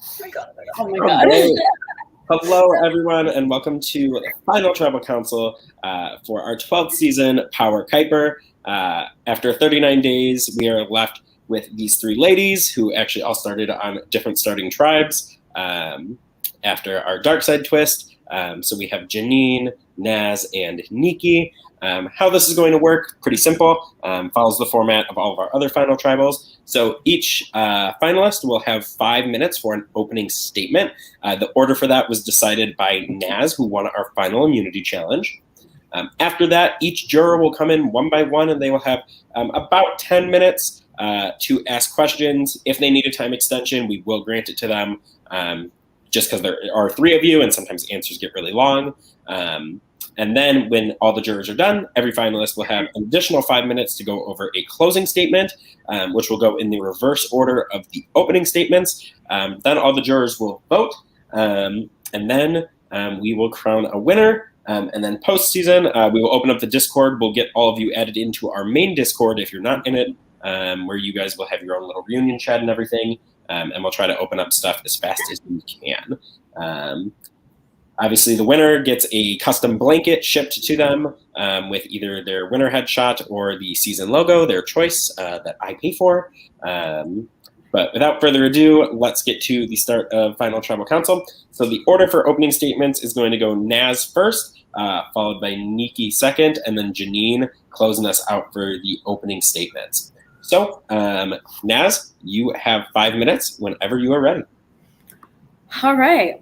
Oh my God. Right. Hello, everyone, and welcome to the final Tribal Council for our 12th season, Power Kuiper. After 39 days, we are left with these three ladies who actually all started on different starting tribes after our dark side twist. So we have Janine, Naz, and Niki. How this is going to work, pretty simple, follows the format of all of our other final tribals. So each finalist will have 5 minutes for an opening statement. The order for that was decided by Naz, who won our final immunity challenge. After that, each juror will come in one by one, and they will have about 10 minutes to ask questions. If they need a time extension, we will grant it to them, just because there are three of you, and sometimes answers get really long. And then when all the jurors are done, every finalist will have an additional 5 minutes to go over a closing statement, which will go in the reverse order of the opening statements. Then all the jurors will vote, and then we will crown a winner. And then post-season, we will open up the Discord. We'll get all of you added into our main Discord if you're not in it, where you guys will have your own little reunion chat and everything. And we'll try to open up stuff as fast as we can. Obviously, the winner gets a custom blanket shipped to them with either their winner headshot or the season logo, their choice, that I pay for. But without further ado, let's get to the start of Final Tribal Council. So the order for opening statements is going to go Naz first, followed by Niki second, and then Janine closing us out for the opening statements. So, Naz, you have 5 minutes whenever you are ready. All right.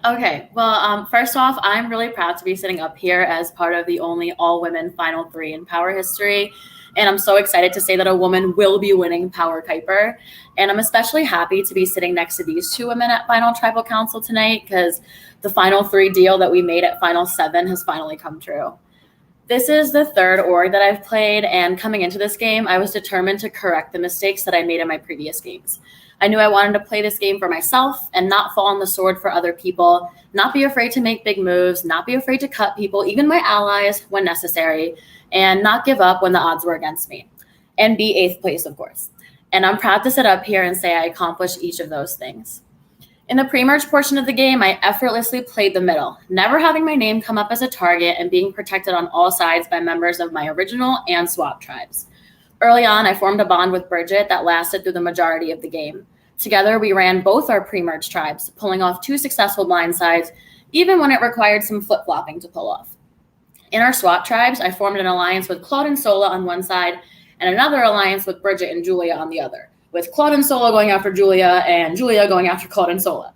Okay, well, first off, I'm really proud to be sitting up here as part of the only all-women Final 3 in Power history, and I'm so excited to say that a woman will be winning Power Kuiper, and I'm especially happy to be sitting next to these two women at Final Tribal Council tonight because the Final 3 deal that we made at Final 7 has finally come true. This is the third org that I've played, and coming into this game, I was determined to correct the mistakes that I made in my previous games. I knew I wanted to play this game for myself and not fall on the sword for other people, not be afraid to make big moves, not be afraid to cut people, even my allies, when necessary, and not give up when the odds were against me, and be 8th place, of course. And I'm proud to sit up here and say I accomplished each of those things. In the pre-merge portion of the game, I effortlessly played the middle, never having my name come up as a target and being protected on all sides by members of my original and swap tribes. Early on, I formed a bond with Bridget that lasted through the majority of the game. Together, we ran both our pre-merge tribes, pulling off 2 successful blindsides, even when it required some flip-flopping to pull off. In our swap tribes, I formed an alliance with Claude and Sola on one side, and another alliance with Bridget and Julia on the other, with Claude and Sola going after Julia, and Julia going after Claude and Sola.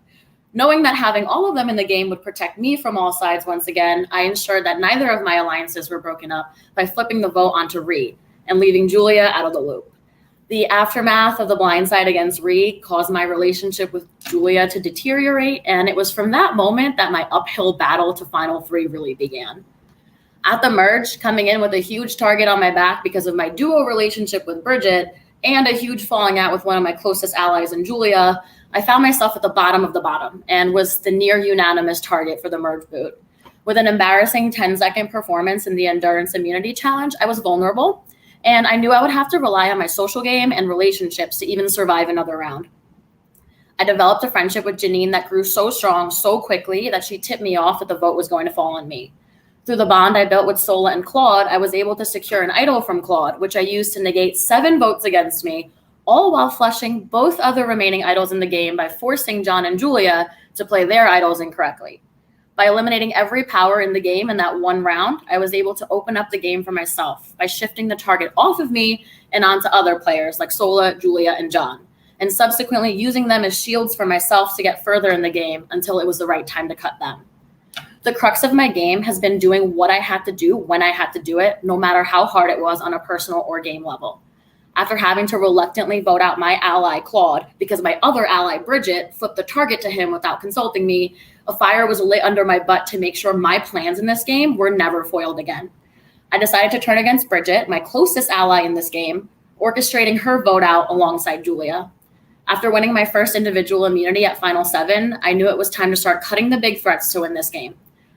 Knowing that having all of them in the game would protect me from all sides once again, I ensured that neither of my alliances were broken up by flipping the vote onto Ree and leaving Julia out of the loop. The aftermath of the blindside against Ree caused my relationship with Julia to deteriorate, and it was from that moment that my uphill battle to Final 3 really began. At the merge, coming in with a huge target on my back because of my duo relationship with Bridget and a huge falling out with one of my closest allies in Julia, I found myself at the bottom of the bottom and was the near unanimous target for the merge boot. With an embarrassing 10-second performance in the Endurance Immunity Challenge, I was vulnerable, and I knew I would have to rely on my social game and relationships to even survive another round. I developed a friendship with Janine that grew so strong so quickly that she tipped me off that the vote was going to fall on me. Through the bond I built with Sola and Claude, I was able to secure an idol from Claude, which I used to negate 7 votes against me, all while flushing both other remaining idols in the game by forcing John and Julia to play their idols incorrectly. By eliminating every power in the game in that one round, I was able to open up the game for myself by shifting the target off of me and onto other players like Sola, Julia, and John, and subsequently using them as shields for myself to get further in the game until it was the right time to cut them. The crux of my game has been doing what I had to do when I had to do it, no matter how hard it was on a personal or game level. After having to reluctantly vote out my ally, Claude, because my other ally, Bridget, flipped the target to him without consulting me, a fire was lit under my butt to make sure my plans in this game were never foiled again. I decided to turn against Bridget, my closest ally in this game, orchestrating her vote out alongside Julia. After winning my first individual immunity at Final 7, I knew it was time to start cutting the big threats to win this game.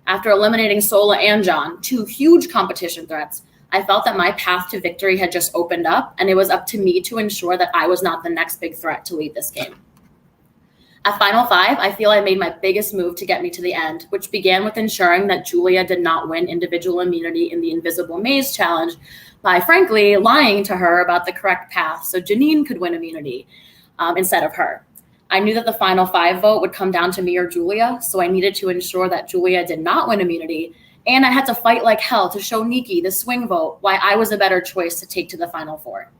After eliminating Sola and John, 2 huge competition threats, I felt that my path to victory had just opened up, and it was up to me to ensure that I was not the next big threat to lead this game. At Final 5, I feel I made my biggest move to get me to the end, which began with ensuring that Julia did not win individual immunity in the Invisible Maze Challenge by, frankly, lying to her about the correct path so Janine could win immunity instead of her. I knew that the Final 5 vote would come down to me or Julia, so I needed to ensure that Julia did not win immunity, and I had to fight like hell to show Niki, the swing vote, why I was a better choice to take to the Final 4.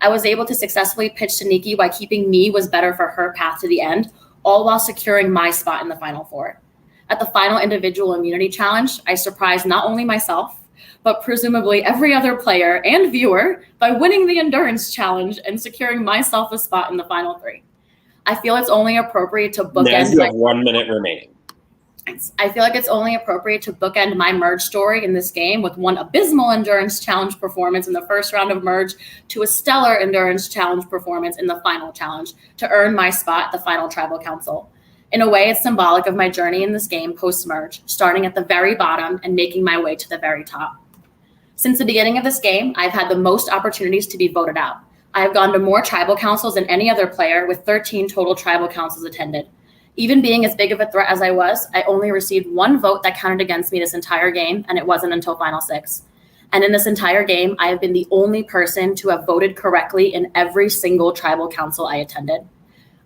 I was able to successfully pitch to Niki why keeping me was better for her path to the end, all while securing my spot in the Final 4. At the final individual immunity challenge, I surprised not only myself, but presumably every other player and viewer by winning the endurance challenge and securing myself a spot in the Final 3. I feel it's only appropriate to bookend. You have 1 minute remaining. I feel like it's only appropriate to bookend my merge story in this game with one abysmal endurance challenge performance in the first round of merge to a stellar endurance challenge performance in the final challenge to earn my spot at the final tribal council. In a way, it's symbolic of my journey in this game post-merge, starting at the very bottom and making my way to the very top. Since the beginning of this game, I've had the most opportunities to be voted out. I have gone to more tribal councils than any other player, with 13 total tribal councils attended. Even being as big of a threat as I was, I only received one vote that counted against me this entire game, and it wasn't until Final 6. And in this entire game, I have been the only person to have voted correctly in every single tribal council I attended.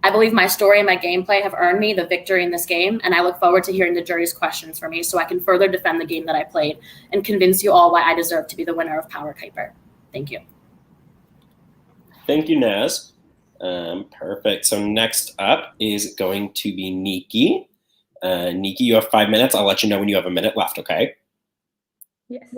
I believe my story and my gameplay have earned me the victory in this game, and I look forward to hearing the jury's questions for me so I can further defend the game that I played and convince you all why I deserve to be the winner of Power Kuiper. Thank you. Thank you, Naz. Perfect. So next up is going to be Niki. Niki, you have 5 minutes. I'll let you know when you have a minute left, okay? Yes.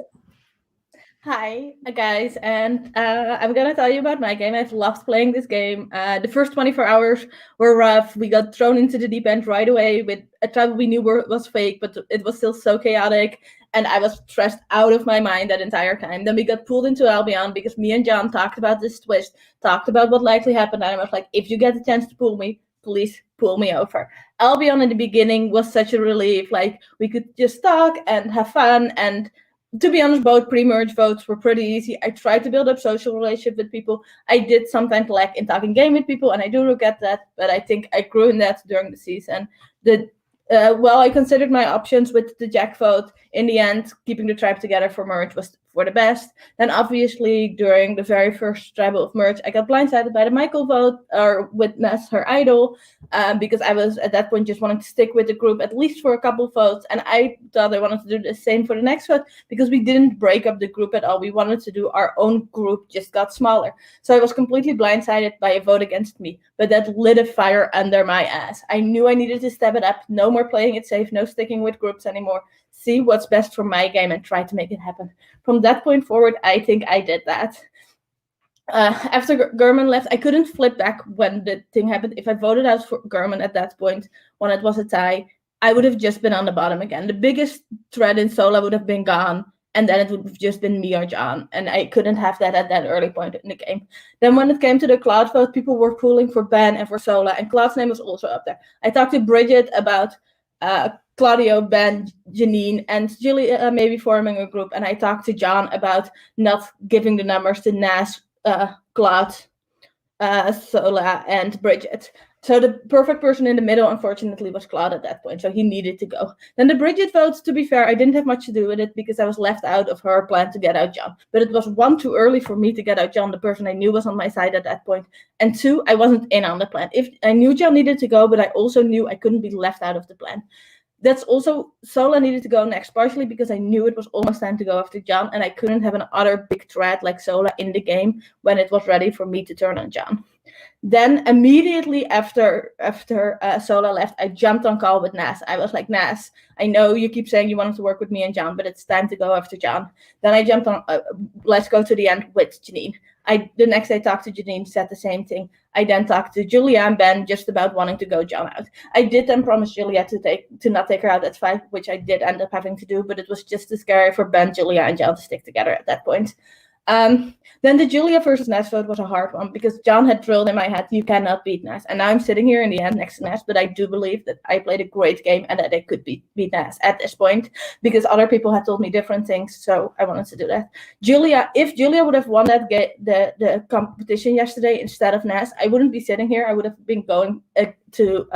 Hi, guys, and I'm going to tell you about my game. I've loved playing this game. The first 24 hours were rough. We got thrown into the deep end right away with a tribal we knew was fake, but it was still so chaotic, and I was stressed out of my mind that entire time. Then we got pulled into Albion because me and John talked about this twist, talked about what likely happened, and I was like, if you get the chance to pull me, please pull me over. Albion in the beginning was such a relief. Like, we could just talk and have fun, and to be honest, both pre-merge votes were pretty easy. I tried to build up social relationship with people. I did sometimes lack in talking game with people, and I do regret that, but I think I grew in that during the season. I considered my options with the Jack vote. In the end, keeping the tribe together for merge was for the best. Then obviously during the very first tribal of merge, I got blindsided by the Michael vote, or witness her idol, because I was at that point just wanting to stick with the group at least for a couple votes, and I thought I wanted to do the same for the next vote because we didn't break up the group at all. We wanted to do our own group, just got smaller. So I was completely blindsided by a vote against me, but that lit a fire under my ass. I knew I needed to step it up. No more playing it safe, no sticking with groups anymore. See what's best for my game and try to make it happen. From that point forward, I think I did that. After German left, I couldn't flip back when the thing happened. If I voted out for German at that point, when it was a tie, I would have just been on the bottom again. The biggest threat in Sola would have been gone, and then it would have just been me or John, and I couldn't have that at that early point in the game. Then when it came to the Cloud vote, people were pulling for Ben and for Sola, and Cloud's name was also up there. I talked to Bridget about Claudio, Ben, Janine, and Julia maybe forming a group, and I talked to John about not giving the numbers to Naz, Cloud, Sola, and Bridget. So the perfect person in the middle, unfortunately, was Cloud at that point, so he needed to go. Then the Bridget votes, to be fair, I didn't have much to do with it because I was left out of her plan to get out John. But it was 1, too early for me to get out John, the person I knew was on my side at that point. And 2, I wasn't in on the plan. If I knew John needed to go, but I also knew I couldn't be left out of the plan. That's also, Sola needed to go next, partially because I knew it was almost time to go after John, and I couldn't have another big threat like Sola in the game when it was ready for me to turn on John. Then immediately after Sola left, I jumped on call with Naz. I was like, Naz, I know you keep saying you wanted to work with me and John, but it's time to go after John. Then I jumped on, let's go to the end with Janine. The next day I talked to Janine, said the same thing. I then talked to Julia and Ben just about wanting to go John out. I did then promise Julia to not take her out at 5, which I did end up having to do, but it was just too scary for Ben, Julia, and John to stick together at that point. Then the Julia versus Ness vote was a hard one because John had drilled in my head, you cannot beat Ness. And now I'm sitting here in the end next to Ness, but I do believe that I played a great game and that I could beat Ness at this point because other people had told me different things. So I wanted to do that. Julia, if Julia would have won that the competition yesterday instead of Ness, I wouldn't be sitting here. I would have been going to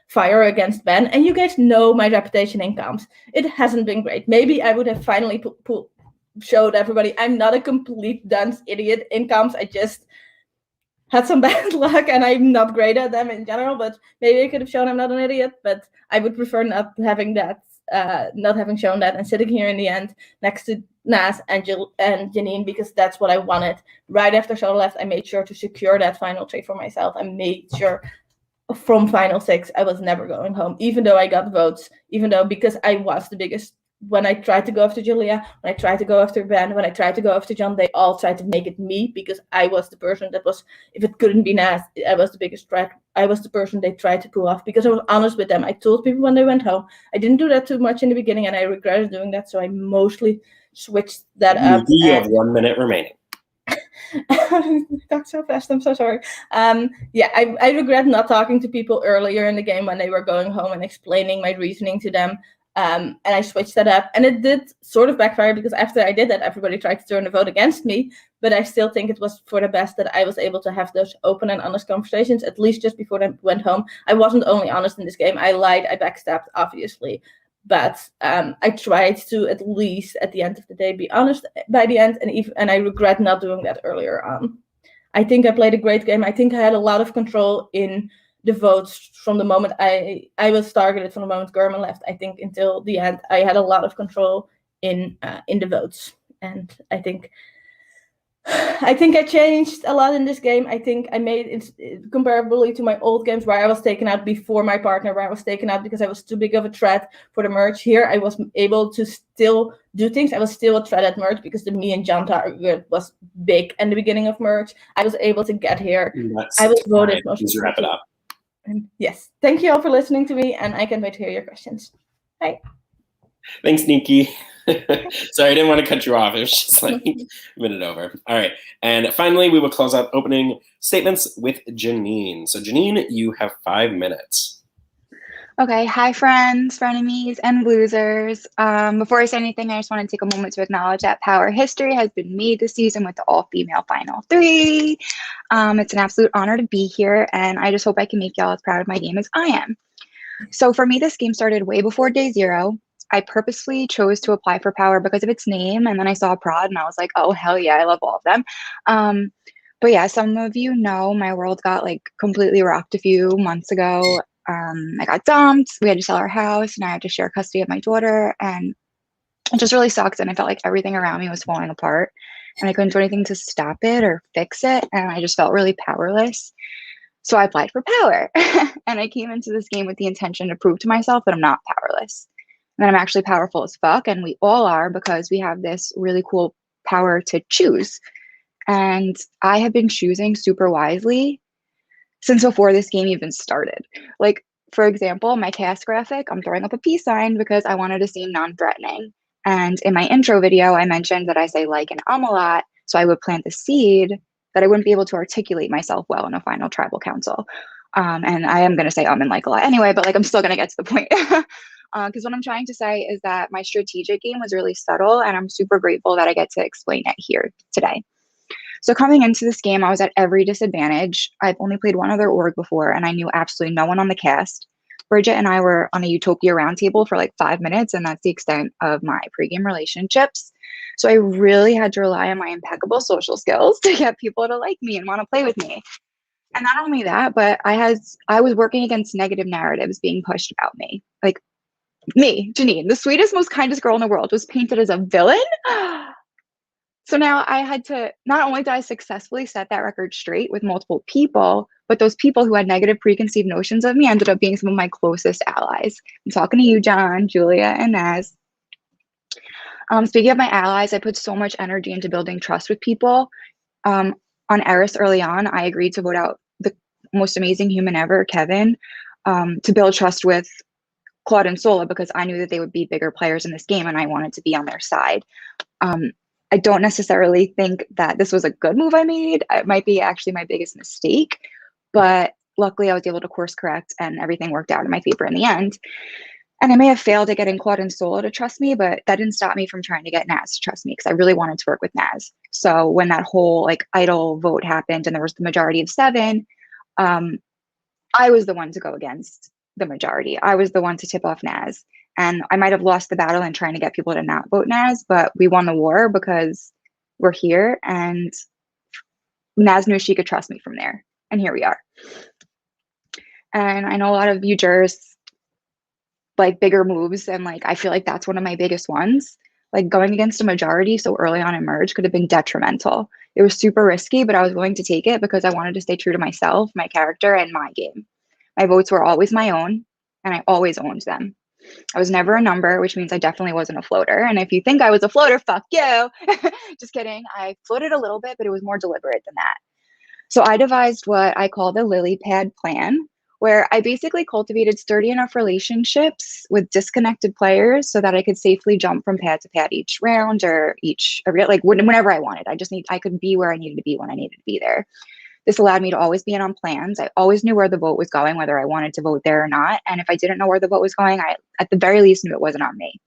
fire against Ben. And you guys know my reputation in comps. It hasn't been great. Maybe I would have finally showed everybody I'm not a complete dunce idiot in comps. I just had some bad luck and I'm not great at them in general, but maybe I could have shown I'm not an idiot, but I would prefer not having that, not having shown that and sitting here in the end next to Nas and Janine because that's what I wanted. Right after Shadow left, I made sure to secure that final 3 for myself. I made sure from final 6 I was never going home, even though I got votes, because I was the biggest. When I tried to go after Julia, when I tried to go after Ben, when I tried to go after John, they all tried to make it me because I was the person that was, if it couldn't be Nas, I was the biggest threat. I was the person they tried to pull off because I was honest with them. I told people when they went home. I didn't do that too much in the beginning and I regretted doing that. So I mostly switched that up. You have 1 minute remaining. Talk so fast, I'm so sorry. I regret not talking to people earlier in the game when they were going home and explaining my reasoning to them. And I switched that up, and it did sort of backfire because after I did that, everybody tried to turn the vote against me. But I still think it was for the best that I was able to have those open and honest conversations, at least just before I went home. I wasn't only honest in this game. I lied, I backstabbed, obviously. But I tried to, at least at the end of the day, be honest by the end, and I regret not doing that earlier on. I think I played a great game. I think I had a lot of control in the votes from the moment I was targeted, from the moment Gurman left. I think until the end, I had a lot of control in the votes, and I think I changed a lot in this game. I think I made it comparably to my old games where I was taken out before my partner, where I was taken out because I was too big of a threat for the merge. Here, I was able to still do things. I was still a threat at merge because the me and John target was big in the beginning of merge. I was able to get here. I was voted most. Please wrap it up. Yes. Thank you all for listening to me, and I can't wait to hear your questions. Bye. Thanks, Niki. Sorry, I didn't want to cut you off. It was just like a minute over. All right. And finally, we will close out opening statements with Janine. So, Janine, you have 5 minutes. Okay, hi friends, frenemies, and losers. Before I say anything, I just want to take a moment to acknowledge that Power history has been made this season with the all-female Final 3. It's an absolute honor to be here, and I just hope I can make y'all as proud of my game as I am. So for me, this game started way before day 0. I purposely chose to apply for Power because of its name, and then I saw Prod, and I was like, oh, hell yeah, I love all of them. But yeah, some of you know my world got like completely rocked a few months ago. I got dumped, we had to sell our house, and I had to share custody of my daughter, and it just really sucked, and I felt like everything around me was falling apart, and I couldn't do anything to stop it or fix it, and I just felt really powerless. So I applied for Power, and I came into this game with the intention to prove to myself that I'm not powerless, and that I'm actually powerful as fuck, and we all are because we have this really cool power to choose, and I have been choosing super wisely since before this game even started. Like, for example, my cast graphic, I'm throwing up a peace sign because I wanted to seem non-threatening. And in my intro video, I mentioned that I say like and a lot, so I would plant the seed that I wouldn't be able to articulate myself well in a final tribal council. And I am going to say and like a lot anyway, but like I'm still going to get to the point. Because what I'm trying to say is that my strategic game was really subtle, and I'm super grateful that I get to explain it here today. So coming into this game, I was at every disadvantage. I've only played one other org before, and I knew absolutely no one on the cast. Bridget and I were on a Utopia roundtable for like 5 minutes, and that's the extent of my pregame relationships. So I really had to rely on my impeccable social skills to get people to like me and want to play with me. And not only that, but I was working against negative narratives being pushed about me. Like me, Janine, the sweetest, most kindest girl in the world, was painted as a villain. So now I had to, not only did I successfully set that record straight with multiple people, but those people who had negative preconceived notions of me ended up being some of my closest allies. I'm talking to you, John, Julia, and Naz. Speaking of my allies, I put so much energy into building trust with people. On Eris early on, I agreed to vote out the most amazing human ever, Kevin, to build trust with Claude and Sola because I knew that they would be bigger players in this game and I wanted to be on their side. I don't necessarily think that this was a good move I made. It might be actually my biggest mistake, but luckily I was able to course correct and everything worked out in my favor in the end. And I may have failed at getting Claude and Sola to trust me, but that didn't stop me from trying to get Naz to trust me because I really wanted to work with Naz. So when that whole like idol vote happened and there was the majority of 7, I was the one to go against the majority. I was the one to tip off Naz. And I might have lost the battle in trying to get people to not vote Naz, but we won the war because we're here and Naz knew she could trust me from there. And here we are. And I know a lot of you jurors like bigger moves, and like I feel like that's one of my biggest ones. Like going against a majority so early on in merge could have been detrimental. It was super risky, but I was willing to take it because I wanted to stay true to myself, my character, and my game. My votes were always my own, and I always owned them. I was never a number, which means I definitely wasn't a floater. And if you think I was a floater, fuck you. Just kidding. I floated a little bit, but it was more deliberate than that. So I devised what I call the lily pad plan, where I basically cultivated sturdy enough relationships with disconnected players so that I could safely jump from pad to pad each round or like whenever I wanted. I could be where I needed to be when I needed to be there. This allowed me to always be in on plans. I always knew where the vote was going, whether I wanted to vote there or not. And if I didn't know where the vote was going, I, at the very least, knew it wasn't on me.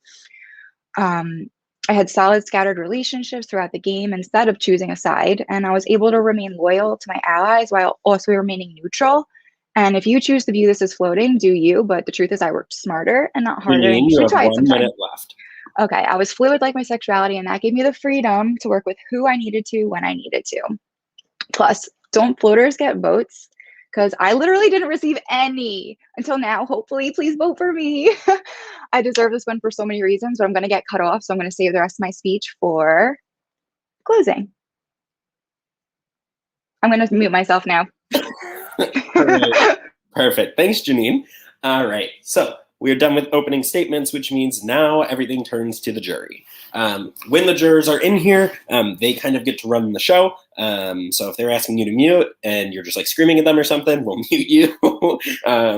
I had solid scattered relationships throughout the game instead of choosing a side, and I was able to remain loyal to my allies while also remaining neutral. And if you choose to view this as floating, do you, but the truth is I worked smarter and not harder. Janine, you have 1 minute left. Okay, I was fluid like my sexuality, and that gave me the freedom to work with who I needed to when I needed to. Plus, don't floaters get votes? Because I literally didn't receive any until now. Hopefully, please vote for me. I deserve this one for so many reasons, but I'm going to get cut off, so I'm going to save the rest of my speech for closing. I'm going to mute myself now. Perfect. Thanks, Janine. All right. So we're done with opening statements, which means now everything turns to the jury. When the jurors are in here, they kind of get to run the show. So if they're asking you to mute and you're just like screaming at them or something, we'll mute you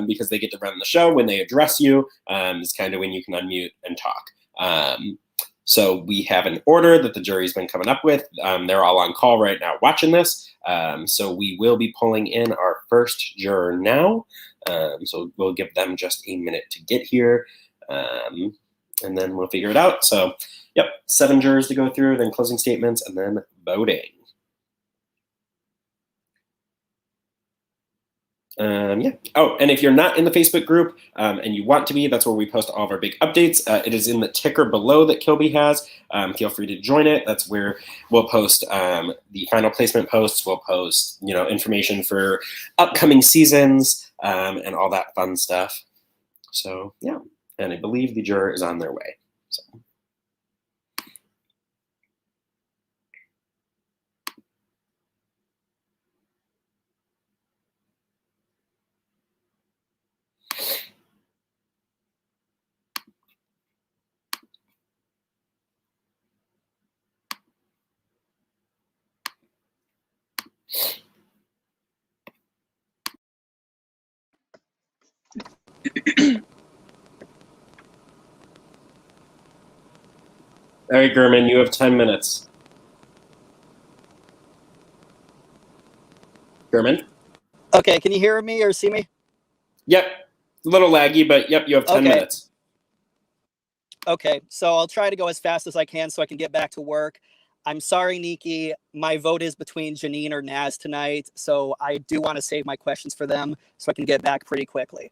because they get to run the show. When they address you, is kind of when you can unmute and talk. So we have an order that the jury's been coming up with. They're all on call right now watching this. So we will be pulling in our first juror now. So we'll give them just a minute to get here. And then we'll figure it out. So, yep, 7 jurors to go through, then closing statements, and then voting. Yeah. Oh, and if you're not in the Facebook group and you want to be, that's where we post all of our big updates. It is in the ticker below that Kilby has. Feel free to join it. That's where we'll post the final placement posts. We'll post, information for upcoming seasons and all that fun stuff. So, yeah. And I believe the juror is on their way. So. All right, Gurman, you have 10 minutes. Gurman? Okay, can you hear me or see me? Yep. A little laggy, but yep, you have 10 minutes. Okay, so I'll try to go as fast as I can so I can get back to work. I'm sorry, Niki. My vote is between Janine or Naz tonight, so I do want to save my questions for them so I can get back pretty quickly.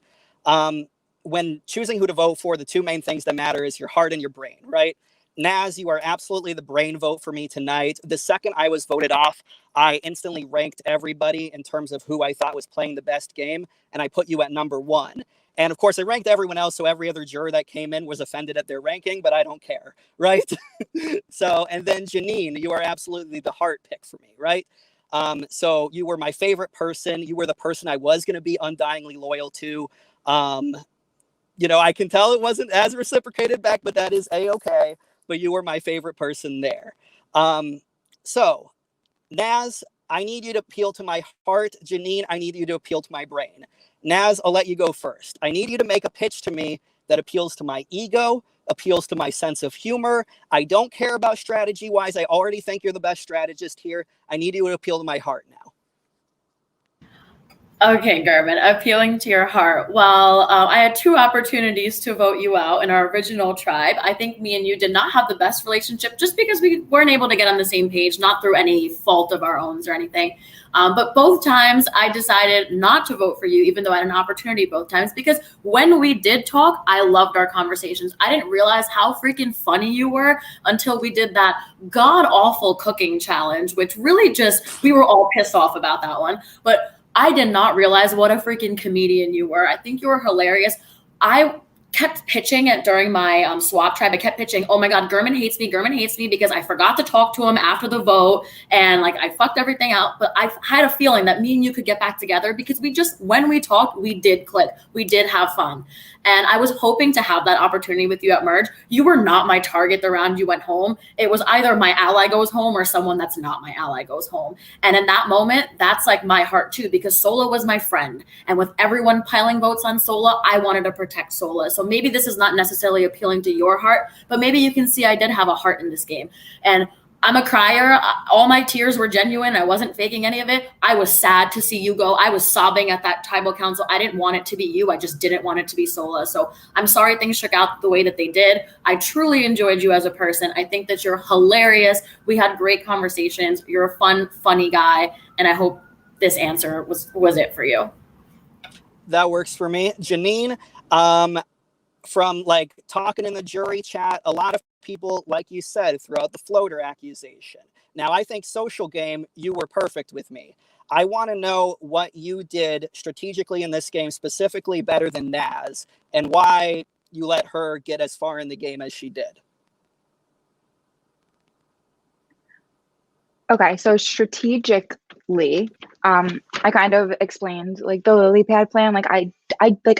When choosing who to vote for, the 2 main things that matter is your heart and your brain, right? Naz, you are absolutely the brain vote for me tonight. The second I was voted off, I instantly ranked everybody in terms of who I thought was playing the best game, and I put you at number 1. And of course, I ranked everyone else, so every other juror that came in was offended at their ranking, but I don't care, right? So, and then Janine, you are absolutely the heart pick for me, right? So you were my favorite person. You were the person I was going to be undyingly loyal to. I can tell it wasn't as reciprocated back, but that is A-okay. But you were my favorite person there. So, Naz, I need you to appeal to my heart. Janine, I need you to appeal to my brain. Naz, I'll let you go first. I need you to make a pitch to me that appeals to my ego, appeals to my sense of humor. I don't care about strategy-wise. I already think you're the best strategist here. I need you to appeal to my heart now. Okay, Garmin, appealing to your heart. Well, I had 2 opportunities to vote you out in our original tribe. I think me and you did not have the best relationship just because we weren't able to get on the same page, not through any fault of our own or anything. But both times I decided not to vote for you, even though I had an opportunity both times, because when we did talk, I loved our conversations. I didn't realize how freaking funny you were until we did that god awful cooking challenge, which really just, we were all pissed off about that one. But I did not realize what a freaking comedian you were. I think you were hilarious. I kept pitching it during my swap tribe. I kept pitching, oh my God, Gurman hates me because I forgot to talk to him after the vote and like I fucked everything out. But I had a feeling that me and you could get back together because when we talked, we did click. We did have fun. And I was hoping to have that opportunity with you at Merge. You were not my target the round you went home. It was either my ally goes home or someone that's not my ally goes home. And in that moment, that's like my heart too, because Sola was my friend. And with everyone piling votes on Sola, I wanted to protect Sola. So maybe this is not necessarily appealing to your heart, but maybe you can see I did have a heart in this game. And I'm a crier. All my tears were genuine. I wasn't faking any of it. I was sad to see you go. I was sobbing at that tribal council. I didn't want it to be you. I just didn't want it to be Sola. So I'm sorry things shook out the way that they did. I truly enjoyed you as a person. I think that you're hilarious. We had great conversations. You're a fun, funny guy. And I hope this answer was it for you. That works for me. Janine, from like talking in the jury chat, a lot of people, like you said, throw out the floater accusation. Now, I think social game, you were perfect with me. I want to know what you did strategically in this game, specifically better than Naz, and why you let her get as far in the game as she did. Okay, so strategically, I kind of explained like the lily pad plan. Like I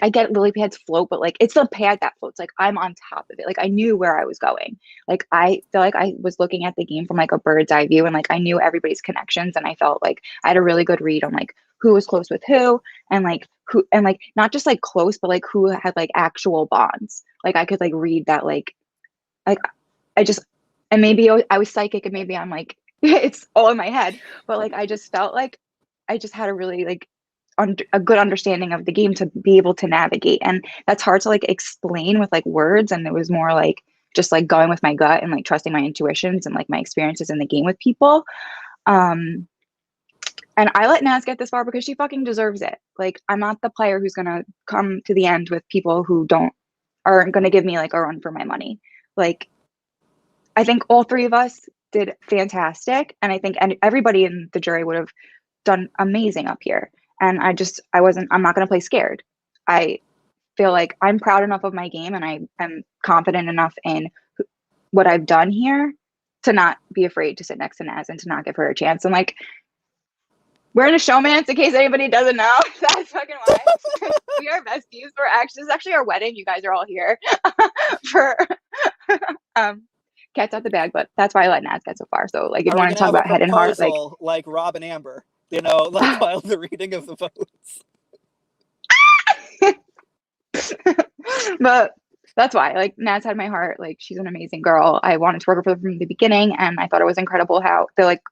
get lily pads float, but like it's the pad that floats. Like I'm on top of it. Like I knew where I was going. Like I feel like I was looking at the game from like a bird's eye view, and like I knew everybody's connections, and I felt like I had a really good read on like who was close with who, and like who, and like not just like close, but like who had like actual bonds. Like I could like read that like I just, and maybe I was psychic, and maybe I'm like it's all in my head, but like I just felt like I just had a really like a good understanding of the game to be able to navigate, and that's hard to like explain with like words. And it was more like just like going with my gut and like trusting my intuitions and like my experiences in the game with people. And I let Naz get this far because she fucking deserves it. Like I'm not the player who's gonna come to the end with people who aren't gonna give me like a run for my money. Like I think all 3 of us did fantastic, and I think everybody in the jury would have done amazing up here. And I'm not going to play scared. I feel like I'm proud enough of my game, and I am confident enough in what I've done here to not be afraid to sit next to Naz and to not give her a chance. And like, we're in a showmance, in case anybody doesn't know. That's fucking why. We are besties. This is actually our wedding. You guys are all here for cat's out the bag, but that's why I let Naz get so far. So like, if you want to talk about head and heart, like Rob and Amber, you know, like while the reading of the votes. But that's why, like, Naz had my heart. Like, she's an amazing girl. I wanted to work with her from the beginning, and I thought it was incredible how the like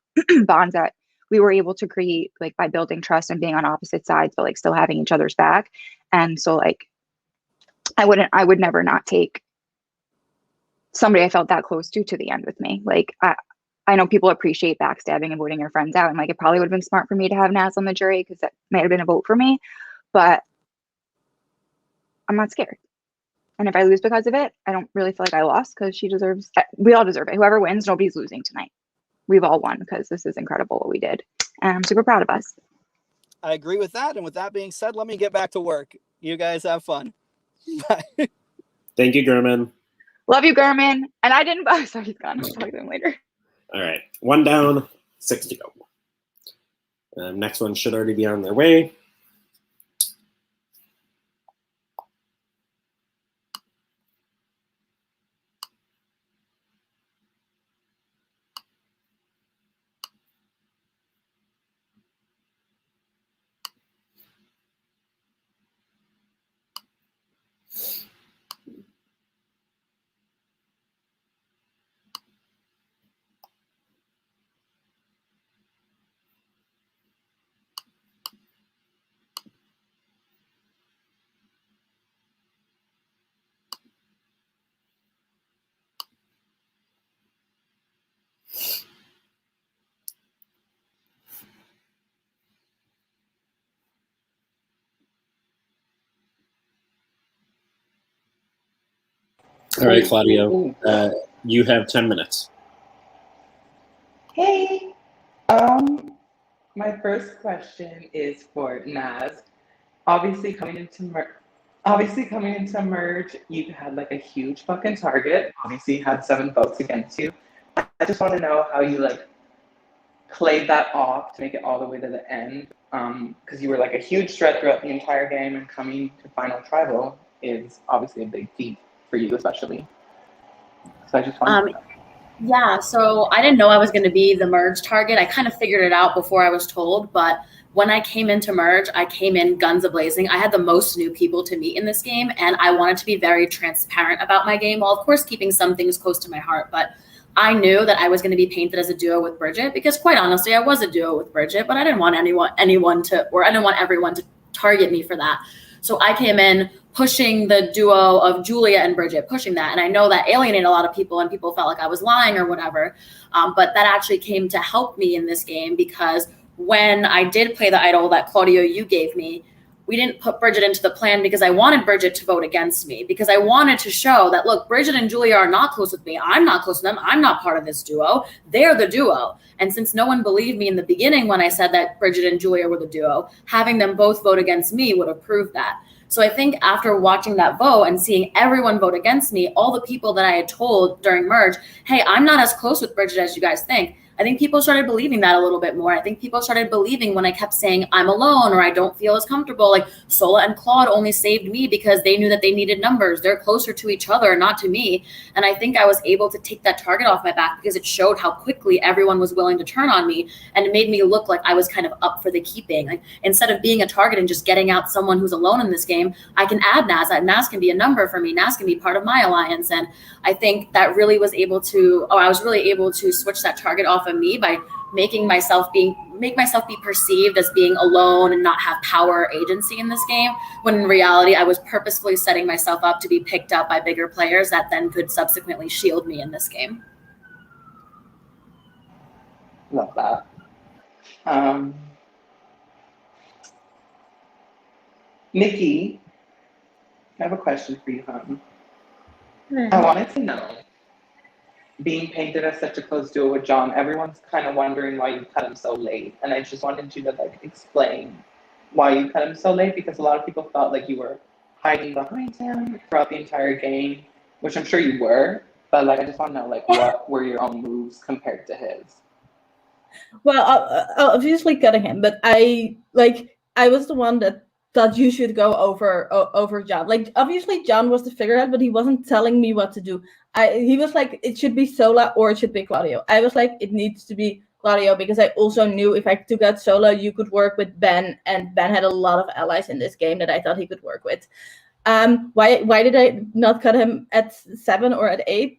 bonds that we were able to create, like by building trust and being on opposite sides, but like still having each other's back. And so like, I would never not take somebody I felt that close to the end with me. Like I know people appreciate backstabbing and voting your friends out, and like it probably would have been smart for me to have Naz on the jury because that might have been a vote for me, but I'm not scared. And if I lose because of it, I don't really feel like I lost, because we all deserve it. Whoever wins, nobody's losing tonight. We've all won because this is incredible what we did. And I'm super proud of us. I agree with that. And with that being said, let me get back to work. You guys have fun. Bye. Thank you, Gurman. Love you, Gurman. And I didn't vote, so he's gone. I'll talk to him later. All right. 1 down, 6 to go. Next one should already be on their way. All right, Claudio, you have 10 minutes. Hey, my first question is for Naz. Obviously coming into merge, you had like a huge fucking target. Obviously, you had 7 votes against you. I just want to know how you like played that off to make it all the way to the end. Because you were like a huge threat throughout the entire game, and coming to final tribal is obviously a big feat for you, especially. So I just want to know. Yeah, so I didn't know I was going to be the merge target. I kind of figured it out before I was told, but when I came into merge, I came in guns a-blazing. I had the most new people to meet in this game, and I wanted to be very transparent about my game, while of course keeping some things close to my heart. But I knew that I was going to be painted as a duo with Bridget, because quite honestly, I was a duo with Bridget, but I didn't want everyone to target me for that. So I came in pushing the duo of Julia and Bridget, pushing that. And I know that alienated a lot of people, and people felt like I was lying or whatever. But that actually came to help me in this game, because when I did play the idol that Claudio, you gave me, we didn't put Bridget into the plan because I wanted Bridget to vote against me, because I wanted to show that, look, Bridget and Julia are not close with me. I'm not close to them. I'm not part of this duo. They're the duo. And since no one believed me in the beginning when I said that Bridget and Julia were the duo, having them both vote against me would have proved that. So I think after watching that vote and seeing everyone vote against me, all the people that I had told during merge, hey, I'm not as close with Bridget as you guys think, I think people started believing that a little bit more. I think people started believing when I kept saying I'm alone or I don't feel as comfortable. Like Sola and Claude only saved me because they knew that they needed numbers. They're closer to each other, not to me. And I think I was able to take that target off my back because it showed how quickly everyone was willing to turn on me, and it made me look like I was kind of up for the keeping. Like instead of being a target and just getting out someone who's alone in this game, I can add Naz. Naz can be a number for me. Naz can be part of my alliance. And I think that really was able to, I was really able to switch that target off of me by make myself be perceived as being alone and not have power or agency in this game, when in reality I was purposefully setting myself up to be picked up by bigger players that then could subsequently shield me in this game. Love that. Niki, I have a question for you, hon. I wanted to know, being painted as such a close duo with John, everyone's kind of wondering why you cut him so late. And I just wanted you to like explain why you cut him so late, because a lot of people felt like you were hiding behind him throughout the entire game, which I'm sure you were. But like, I just want to know, like, what were your own moves compared to his? Well, obviously cutting him, but I was the one that thought you should go over John. Like, obviously John was the figurehead, but he wasn't telling me what to do. He was like, it should be Sola or it should be Claudio. I was like, it needs to be Claudio, because I also knew if I took out Sola, you could work with Ben, and Ben had a lot of allies in this game that I thought he could work with. Why did I not cut him at 7 or at 8?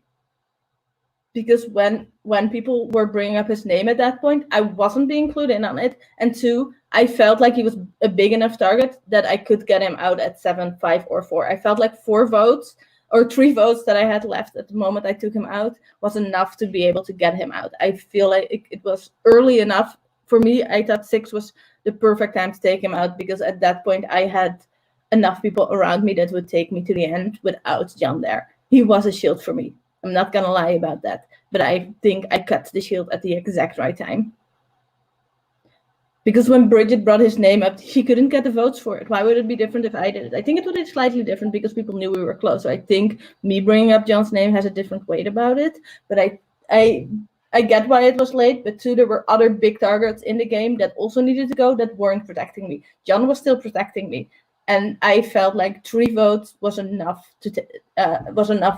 Because when people were bringing up his name at that point, I wasn't being included in on it. And 2, I felt like he was a big enough target that I could get him out at 7, 5, or 4. I felt like 4 votes or 3 votes that I had left at the moment I took him out was enough to be able to get him out. I feel like it was early enough for me. I thought 6 was the perfect time to take him out, because at that point I had enough people around me that would take me to the end without John there. He was a shield for me. I'm not going to lie about that, but I think I cut the shield at the exact right time. Because when Bridget brought his name up, she couldn't get the votes for it. Why would it be different if I did it? I think it would be slightly different because people knew we were close. So I think me bringing up John's name has a different weight about it. But I get why it was late, but 2, there were other big targets in the game that also needed to go that weren't protecting me. John was still protecting me. And I felt like 3 votes was enough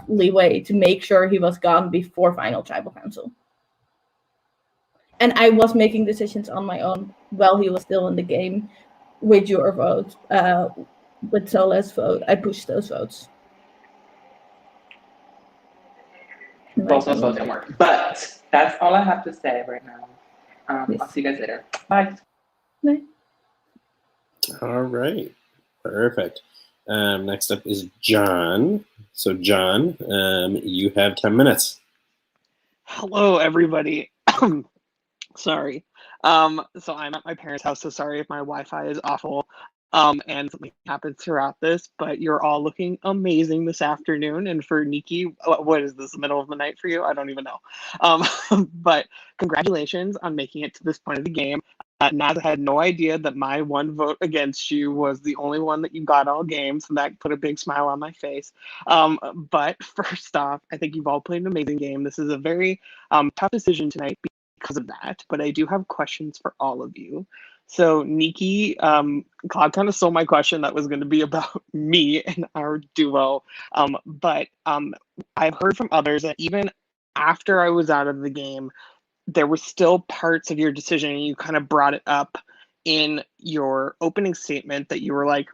leeway to make sure he was gone before final tribal council. And I was making decisions on my own while he was still in the game. With your vote, with Sola's vote, I pushed those votes. Both those votes didn't work. But that's all I have to say right now. Yes. I'll see you guys later. Bye. Bye. All right. Perfect. Next up is John. So John, you have 10 minutes. Hello, everybody. Sorry. So I'm at my parents' house, so sorry if my Wi-Fi is awful. and something happens throughout this, but you're all looking amazing this afternoon. And for Niki, what is this, the middle of the night for you? I don't even know. But congratulations on making it to this point of the game. Naz had no idea that my one vote against you was the only one that you got all game, so that put a big smile on my face. But first off, I think you've all played an amazing game. This is a very tough decision tonight because of that, but I do have questions for all of you. So Niki, Claude kind of stole my question that was going to be about me and our duo, but I've heard from others that even after I was out of the game, there were still parts of your decision, and you kind of brought it up in your opening statement that you were like,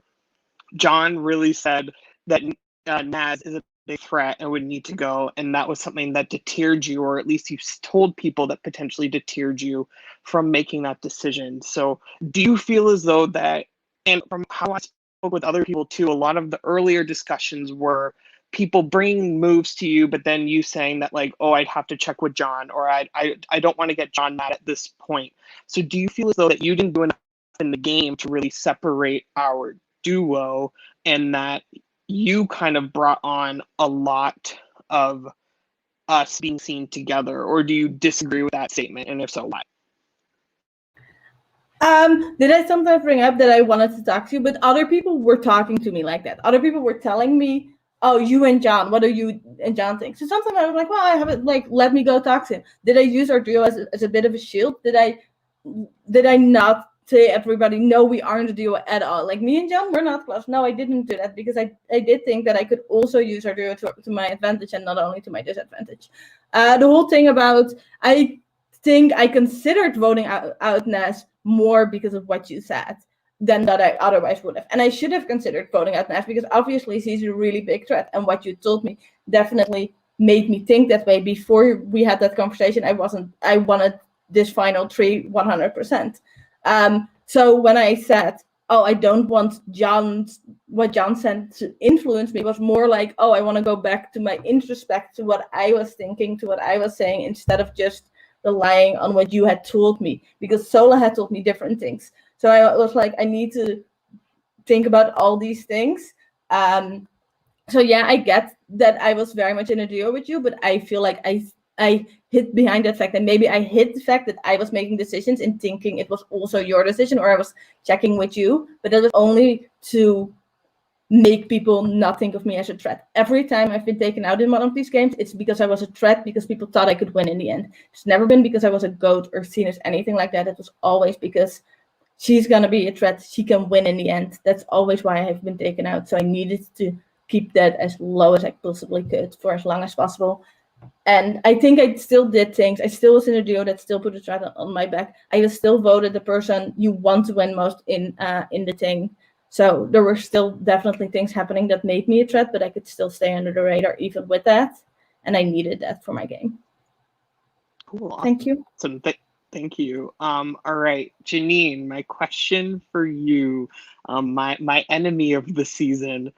John really said that Naz is a big threat and would need to go, and that was something that deterred you, or at least you told people that potentially deterred you from making that decision. So do you feel as though that, and from how I spoke with other people too, a lot of the earlier discussions were people bringing moves to you, but then you saying that like, oh, I'd have to check with John, or I don't want to get John mad at this point. So do you feel as though that you didn't do enough in the game to really separate our duo, and that you kind of brought on a lot of us being seen together? Or do you disagree with that statement, and if so, why? Did I sometimes bring up that I wanted to talk to you, but other people were talking to me like that. Other people were telling me, oh, you and John, what do you and John think? So sometimes I was like, well, I haven't, like, let me go talk to him. Did I use our duo as a bit of a shield? Did I not say everybody, no, we aren't a duo at all? Like, me and John, we're not close. No, I didn't do that, because I did think that I could also use our duo to my advantage and not only to my disadvantage. The whole thing about, I think I considered voting out Naz more because of what you said than that I otherwise would have. And I should have considered voting out Naz, because obviously she's a really big threat. And what you told me definitely made me think that way. Before we had that conversation, I wanted this final 3 100%. So when I said, oh, I don't want what John said to influence me, was more like, oh, I want to go back to my introspect, to what I was thinking, to what I was saying, instead of just relying on what you had told me, because Sola had told me different things. So I was like, I need to think about all these things. So yeah, I get that I was very much in a duo with you, but I feel like I hid behind that fact, and maybe I hid the fact that I was making decisions and thinking it was also your decision, or I was checking with you, but that was only to make people not think of me as a threat. Every time I've been taken out in one of these games, it's because I was a threat, because people thought I could win in the end. It's never been because I was a goat or seen as anything like that. It was always because she's going to be a threat. She can win in the end. That's always why I've been taken out. So I needed to keep that as low as I possibly could for as long as possible. And I think I still did things. I still was in a duo that still put a threat on my back. I was still voted the person you want to win most in the thing. So there were still definitely things happening that made me a threat, but I could still stay under the radar even with that. And I needed that for my game. Cool. Thank you. Awesome. Thank you. All right, Janine, my question for you, my enemy of the season.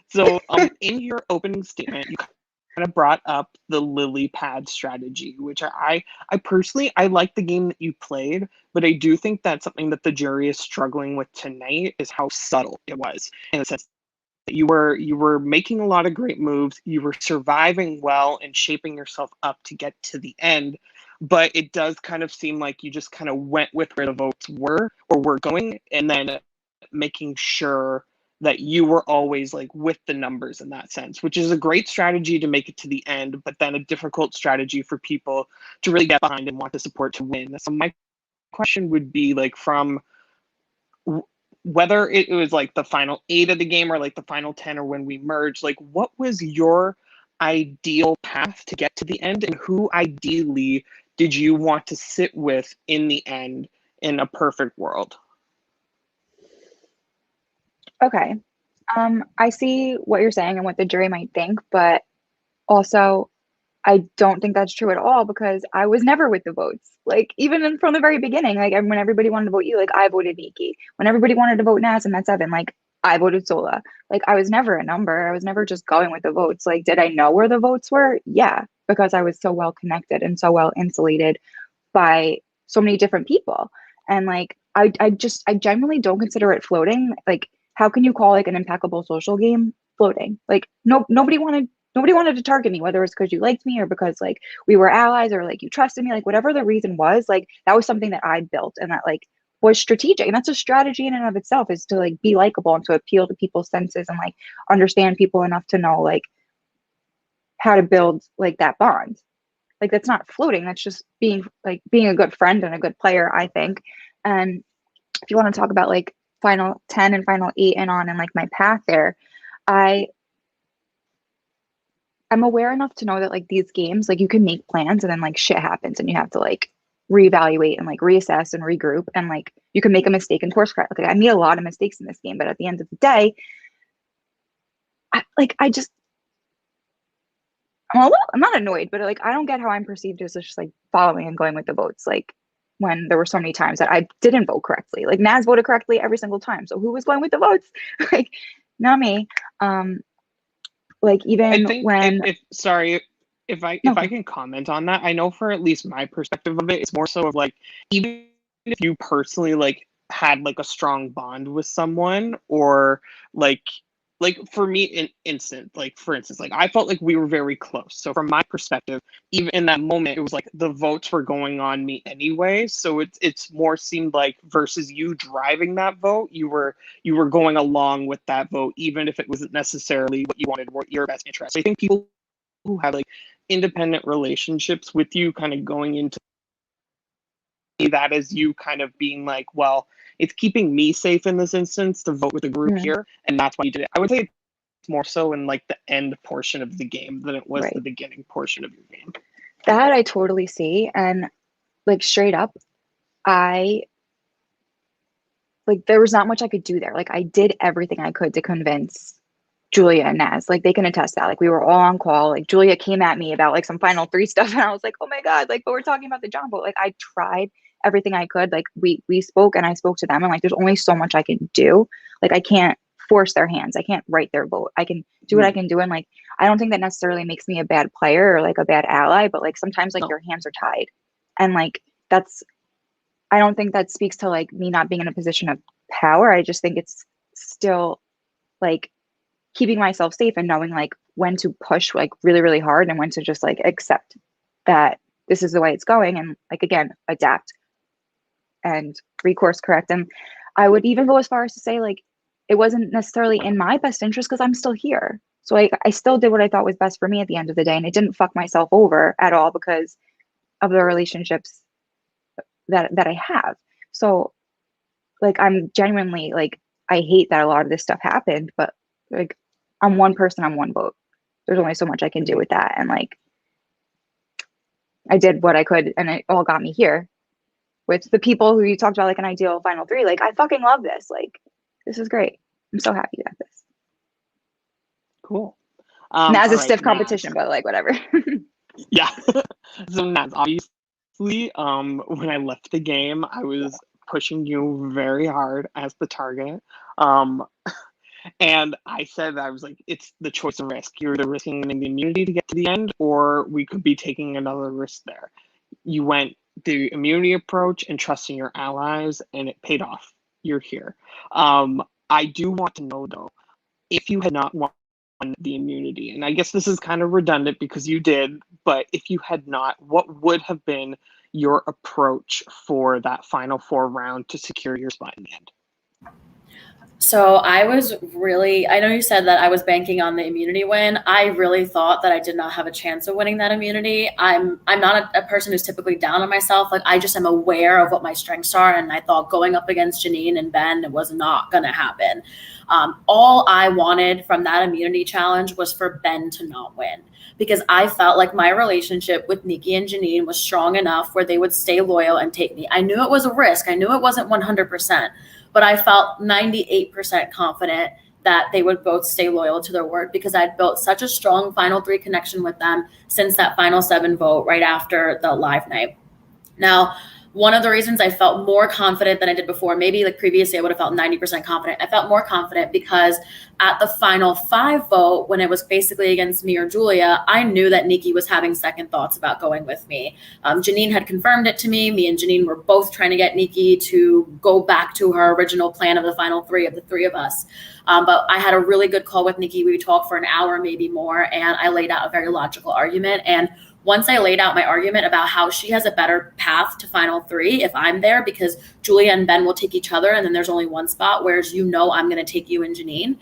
So in your opening statement, you kind of brought up the lily pad strategy, which I personally, I like the game that you played, but I do think that's something that the jury is struggling with tonight, is how subtle it was, in the sense that you were making a lot of great moves, you were surviving well and shaping yourself up to get to the end, but it does kind of seem like you just kind of went with where the votes were or were going, and then making sure that you were always like with the numbers in that sense, which is a great strategy to make it to the end, but then a difficult strategy for people to really get behind and want to support to win. So my question would be, like, from whether it was like the final 8 of the game or like the final 10 or when we merged, like, what was your ideal path to get to the end, and who ideally did you want to sit with in the end in a perfect world? Okay. I see what you're saying and what the jury might think, but also I don't think that's true at all, because I was never with the votes. Like, even from the very beginning, like, when everybody wanted to vote you, like, I voted Niki. When everybody wanted to vote Naz and that 7, like, I voted Sola. Like, I was never a number. I was never just going with the votes. Like, did I know where the votes were? Yeah, because I was so well connected and so well insulated by so many different people. And like, I generally don't consider it floating. Like, how can you call like an impeccable social game floating? Like, nobody wanted to target me, whether it's because you liked me or because like we were allies or like you trusted me, like whatever the reason was, like that was something that I built and that like was strategic. And that's a strategy in and of itself, is to like be likable and to appeal to people's senses and like understand people enough to know like how to build like that bond. Like, that's not floating. That's just being a good friend and a good player, I think. And if you want to talk about like final 10 and final 8 and on and like my path there, I'm aware enough to know that like these games, like you can make plans and then like shit happens and you have to like reevaluate and like reassess and regroup, and like you can make a mistake and course correct. Like I made a lot of mistakes in this game, but at the end of the day, I'm not annoyed, but like I don't get how I'm perceived as just like following and going with the votes. Like when there were so many times that I didn't vote correctly. Like Naz voted correctly every single time. So who was going with the votes? Like not me. Like even I think when if I can comment on that, I know for at least my perspective of it, it's more so of like, even if you personally like had like a strong bond with someone, or like for me for instance, like I felt like we were very close. So from my perspective, even in that moment, it was like the votes were going on me anyway. So it's more seemed like, versus you driving that vote, you were going along with that vote, even if it wasn't necessarily what you wanted or your best interest. I think people who have like independent relationships with you kind of going into that as you kind of being like, well, it's keeping me safe in this instance to vote with a group here, and that's why you did it. I would say it's more so in like the end portion of the game than it was the beginning portion of your game. That I totally see. And like straight up, there was not much I could do there. Like I did everything I could to convince Julia and Naz. Like they can attest that. Like we were all on call. Like Julia came at me about like some final 3 stuff, and I was like, oh my god, like, but we're talking about the John vote. Like I tried everything I could. Like we spoke and I spoke to them, and like there's only so much I can do. Like I can't force their hands. I can't write their vote. I can do what I can do, and like I don't think that necessarily makes me a bad player or like a bad ally, but like sometimes like your hands are tied, and like I don't think that speaks to like me not being in a position of power. I just think it's still like keeping myself safe and knowing like when to push like really, really hard and when to just like accept that this is the way it's going, and like again adapt and recourse correct. And I would even go as far as to say like it wasn't necessarily in my best interest because I'm still here. So I still did what I thought was best for me at the end of the day, and it didn't fuck myself over at all because of the relationships that I have. So like I'm genuinely like, I hate that a lot of this stuff happened, but like I'm one person, I'm one vote. There's only so much I can do with that. And like I did what I could, and it all got me here with the people who you talked about, like an ideal final 3. Like I fucking love this. Like this is great. I'm so happy about this. Cool. Naz is stiff competition, but like whatever. Yeah. So Naz, obviously, when I left the game, I was pushing you very hard as the target. And I said, I was like, it's the choice of risk. You're either risking the immunity to get to the end, or we could be taking another risk there. You went the immunity approach and trusting your allies, and it paid off. You're here. I do want to know, though, if you had not won the immunity, and I guess this is kind of redundant because you did, but if you had not, what would have been your approach for that final 4 round to secure your spot in the end? So I know you said that I was banking on the immunity win. I really thought that I did not have a chance of winning that immunity. I'm not a person who's typically down on myself. Like I just am aware of what my strengths are. And I thought going up against Janine and Ben, it was not going to happen. All I wanted from that immunity challenge was for Ben to not win, because I felt like my relationship with Niki and Janine was strong enough where they would stay loyal and take me. I knew it was a risk. I knew it wasn't 100%. But I felt 98% confident that they would both stay loyal to their word, because I'd built such a strong final 3 connection with them since that final 7 vote right after the live night. Now, one of the reasons I felt more confident than I did before, maybe like previously I would have felt 90% confident. I felt more confident because at the final 5 vote, when it was basically against me or Julia, I knew that Niki was having second thoughts about going with me. Janine had confirmed it to me. Me and Janine were both trying to get Niki to go back to her original plan of the final 3 of the 3 of us. But I had a really good call with Niki. We talked for an hour, maybe more, and I laid out a very logical argument. And once I laid out my argument about how she has a better path to final 3 if I'm there, because Julia and Ben will take each other and then there's only one spot, whereas I'm going to take you and Janine.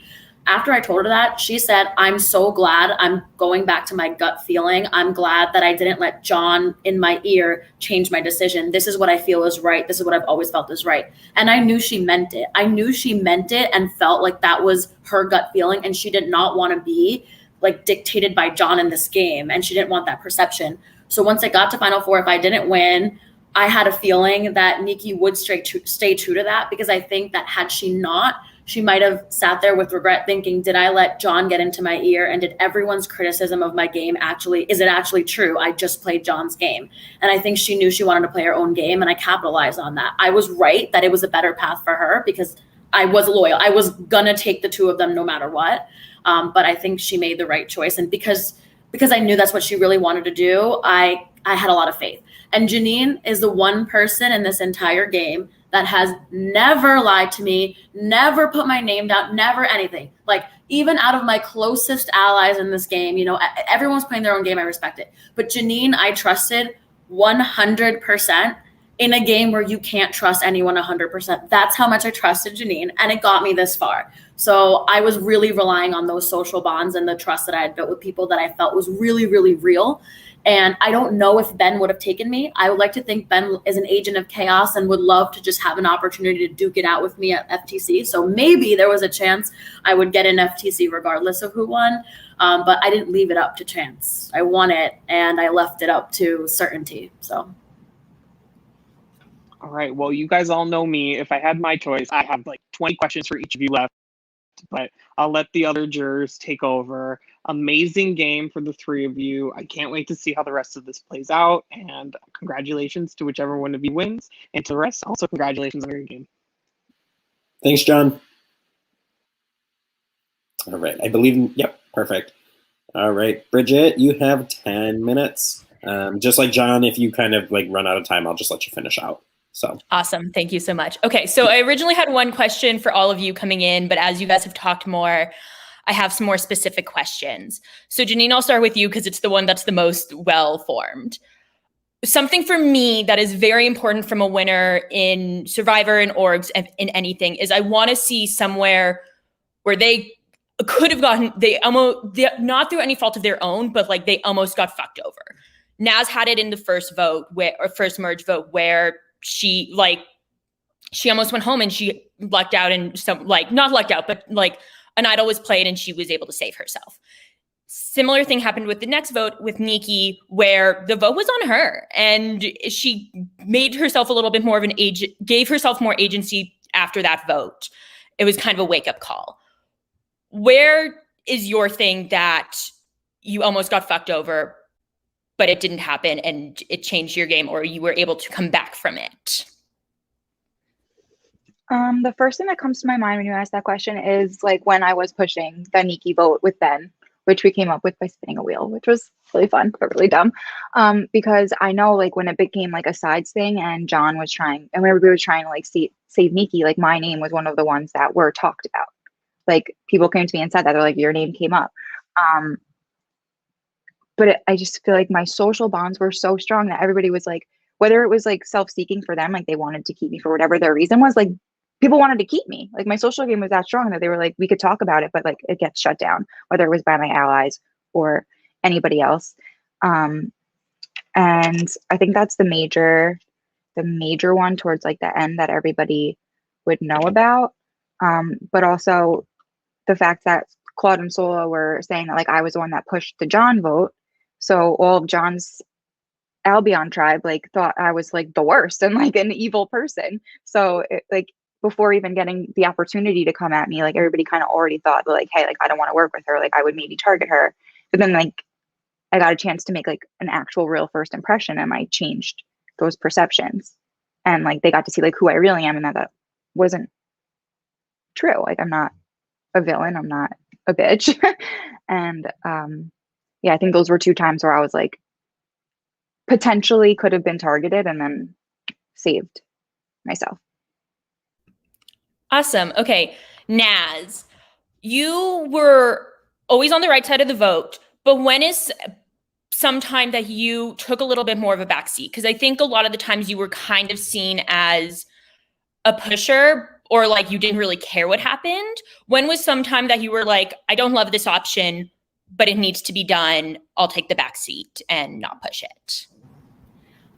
After I told her that, she said, I'm so glad I'm going back to my gut feeling. I'm glad that I didn't let John in my ear change my decision. This is what I feel is right. This is what I've always felt is right. And I knew she meant it. I knew she meant it and felt like that was her gut feeling. And she did not want to be like dictated by John in this game, and she didn't want that perception. So once I got to Final 4, if I didn't win, I had a feeling that Niki would stay true to that, because I think that had she not, she might have sat there with regret thinking, did I let John get into my ear, and did everyone's criticism of my game is it actually true? I just played John's game. And I think she knew she wanted to play her own game, and I capitalized on that. I was right that it was a better path for her because I was loyal. I was gonna take the 2 of them no matter what. But I think she made the right choice. And because I knew that's what she really wanted to do, I had a lot of faith. And Janine is the one person in this entire game that has never lied to me, never put my name down, never anything. Like, even out of my closest allies in this game, everyone's playing their own game, I respect it. But Janine, I trusted 100% in a game where you can't trust anyone 100%. That's how much I trusted Janine, and it got me this far. So I was really relying on those social bonds and the trust that I had built with people that I felt was really, really real. And I don't know if Ben would have taken me. I would like to think Ben is an agent of chaos and would love to just have an opportunity to duke it out with me at FTC. So maybe there was a chance I would get an FTC regardless of who won. But I didn't leave it up to chance. I won it, and I left it up to certainty. So. All right. Well, you guys all know me. If I had my choice, I have like 20 questions for each of you left, but I'll let the other jurors take over. Amazing game for the 3 of you. I can't wait to see how the rest of this plays out. And congratulations to whichever one of you wins. And to the rest, also congratulations on your game. Thanks, John. All right. I believe, yep, perfect. All right, Bridget, you have 10 minutes. Just like John, if you kind of like run out of time, I'll just let you finish out. So awesome. Thank you so much. Okay. So I originally had one question for all of you coming in, but as you guys have talked more, I have some more specific questions. So Janine, I'll start with you because it's the one that's the most well-formed. Something for me that is very important from a winner in Survivor and orgs and in anything is I want to see somewhere where they could have gotten, not through any fault of their own, but like they almost got fucked over. Naz had it in the first vote first merge vote where she almost went home and she lucked out and not lucked out, but like an idol was played and she was able to save herself. Similar thing happened with the next vote with Niki, where the vote was on her and she made herself a little bit more of an agent, gave herself more agency after that vote. It was kind of a wake-up call. Where is your thing that you almost got fucked over, but it didn't happen and it changed your game, or you were able to come back from it? The first thing that comes to my mind when you ask that question is like when I was pushing the Niki vote with Ben, which we came up with by spinning a wheel, which was really fun, but really dumb. Because I know like when it became like a sides thing and John was trying, and whenever we were trying to like save Niki, like my name was one of the ones that were talked about. Like people came to me and said that, they're like, your name came up. But I just feel like my social bonds were so strong that everybody was like, whether it was like self-seeking for them, like they wanted to keep me for whatever their reason was, like people wanted to keep me. Like my social game was that strong that they were like, we could talk about it, but like it gets shut down, whether it was by my allies or anybody else. And I think that's the major one towards like the end that everybody would know about. But also the fact that Claude and Sola were saying that like I was the one that pushed the John vote. So all of John's Albion tribe like thought I was like the worst and like an evil person. So like before even getting the opportunity to come at me, like everybody kind of already thought like, hey, like I don't want to work with her. Like I would maybe target her. But then like I got a chance to make like an actual real first impression and I changed those perceptions. and like they got to see like who I really am, and that wasn't true. Like I'm not a villain, I'm not a bitch. And yeah, I think those were 2 times where I was like potentially could have been targeted and then saved myself. Awesome. Okay, Naz, you were always on the right side of the vote, but when is some time that you took a little bit more of a backseat? Because I think a lot of the times you were kind of seen as a pusher, or like you didn't really care what happened. When was some time that you were like, I don't love this option, but it needs to be done. I'll take the backseat and not push it.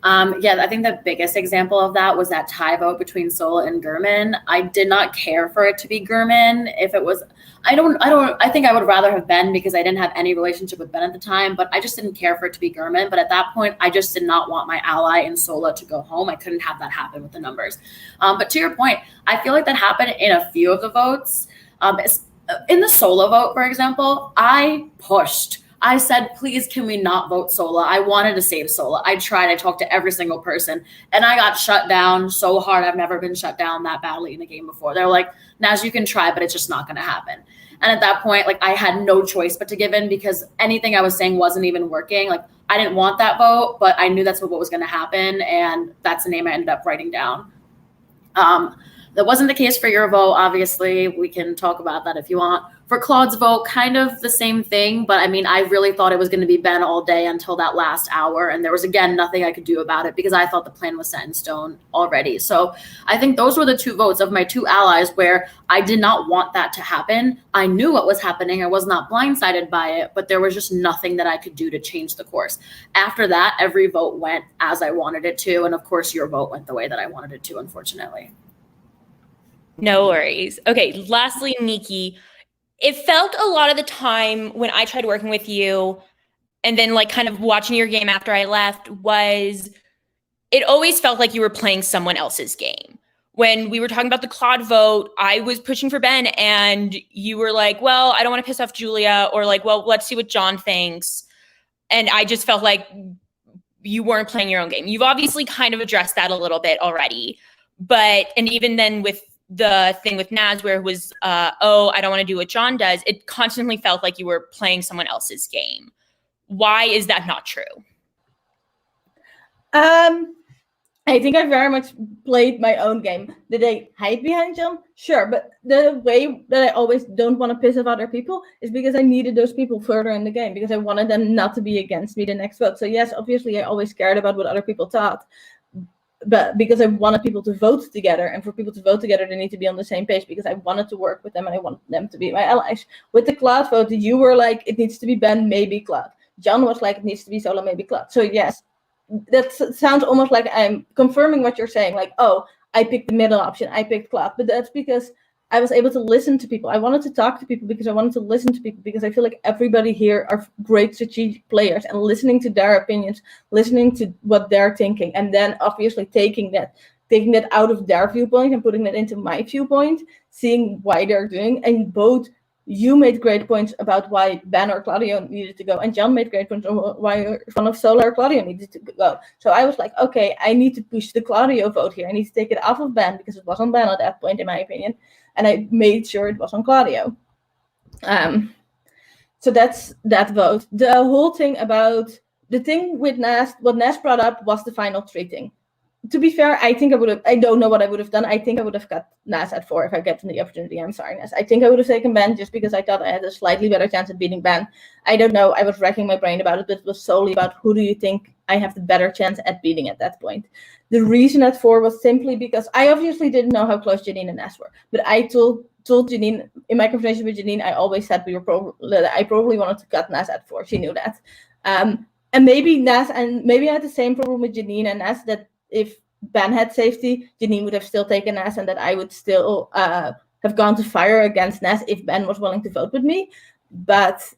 Yeah, I think the biggest example of that was that tie vote between Sola and Gurman. I did not care for it to be Gurman. If it was, I think I would rather have Ben, because I didn't have any relationship with Ben at the time, but I just didn't care for it to be Gurman. But at that point, I just did not want my ally in Sola to go home. I couldn't have that happen with the numbers. But to your point, I feel like that happened in a few of the votes. In the Sola vote, for example, I pushed. I said, please, can we not vote Sola? I wanted to save Sola. I tried. I talked to every single person, and I got shut down so hard. I've never been shut down that badly in a game before. They're like, Naz, you can try, but it's just not going to happen. And at that point, like, I had no choice but to give in, because anything I was saying wasn't even working. Like, I didn't want that vote, but I knew that's what was going to happen, and that's the name I ended up writing down. That wasn't the case for your vote, obviously. We can talk about that if you want. For Claude's vote, kind of the same thing, but I mean, I really thought it was going to be Ben all day until that last hour, and there was, again, nothing I could do about it because I thought the plan was set in stone already. So I think those were the 2 votes of my 2 allies where I did not want that to happen. I knew what was happening. I was not blindsided by it, but there was just nothing that I could do to change the course. After that, every vote went as I wanted it to, and of course, your vote went the way that I wanted it to, unfortunately. No worries. Okay, lastly, Niki, it felt a lot of the time when I tried working with you and then like kind of watching your game after I left was it always felt like you were playing someone else's game. When we were talking about the Claude vote, I was pushing for Ben and you were like, well, I don't want to piss off Julia, or like, well, let's see what John thinks. And I just felt like you weren't playing your own game. You've obviously kind of addressed that a little bit already. But, and even then with the thing with Naz where it was, oh, I don't want to do what John does, it constantly felt like you were playing someone else's game. Why is that not true? I think I very much played my own game. Did I hide behind John? Sure, but the way that I always don't want to piss off other people is because I needed those people further in the game, because I wanted them not to be against me the next vote. So yes, obviously I always cared about what other people thought, but because I wanted people to vote together, and for people to vote together, they need to be on the same page, because I wanted to work with them and I wanted them to be my allies. With the Claude vote, you were like, it needs to be Ben, maybe Claude. John was like, it needs to be Sola, maybe Claude. So yes, that sounds almost like I'm confirming what you're saying. Like, oh, I picked the middle option, I picked Claude. But that's because I was able to listen to people. I wanted to talk to people because I wanted to listen to people, because I feel like everybody here are great strategic players, and listening to their opinions, listening to what they're thinking, and then obviously taking that out of their viewpoint and putting that into my viewpoint, seeing why they're doing. And both you made great points about why Ben or Claudio needed to go, and John made great points on why one of Sola or Claudio needed to go. So I was like, okay, I need to push the Claudio vote here. I need to take it off of Ben, because it was on Ben at that point, in my opinion. And I made sure it was on Claudio. So that's that vote. The whole thing about the thing with Naz, what Naz brought up was the final 3 thing. To be fair, I think I don't know what I would have done. I think I would have got Naz at 4 if I get the opportunity. I'm sorry, Naz. I think I would have taken Ben just because I thought I had a slightly better chance at beating Ben. I don't know. I was racking my brain about it, but it was solely about who do you think I have the better chance at beating at that point. The reason at 4 was simply because I obviously didn't know how close Janine and Naz were, but I told Janine, in my conversation with Janine, I always said I probably wanted to cut Naz at 4. She knew that. And maybe Naz, and maybe I had the same problem with Janine and Naz, that if Ben had safety, Janine would have still taken Naz, and that I would still have gone to fire against Naz if Ben was willing to vote with me. But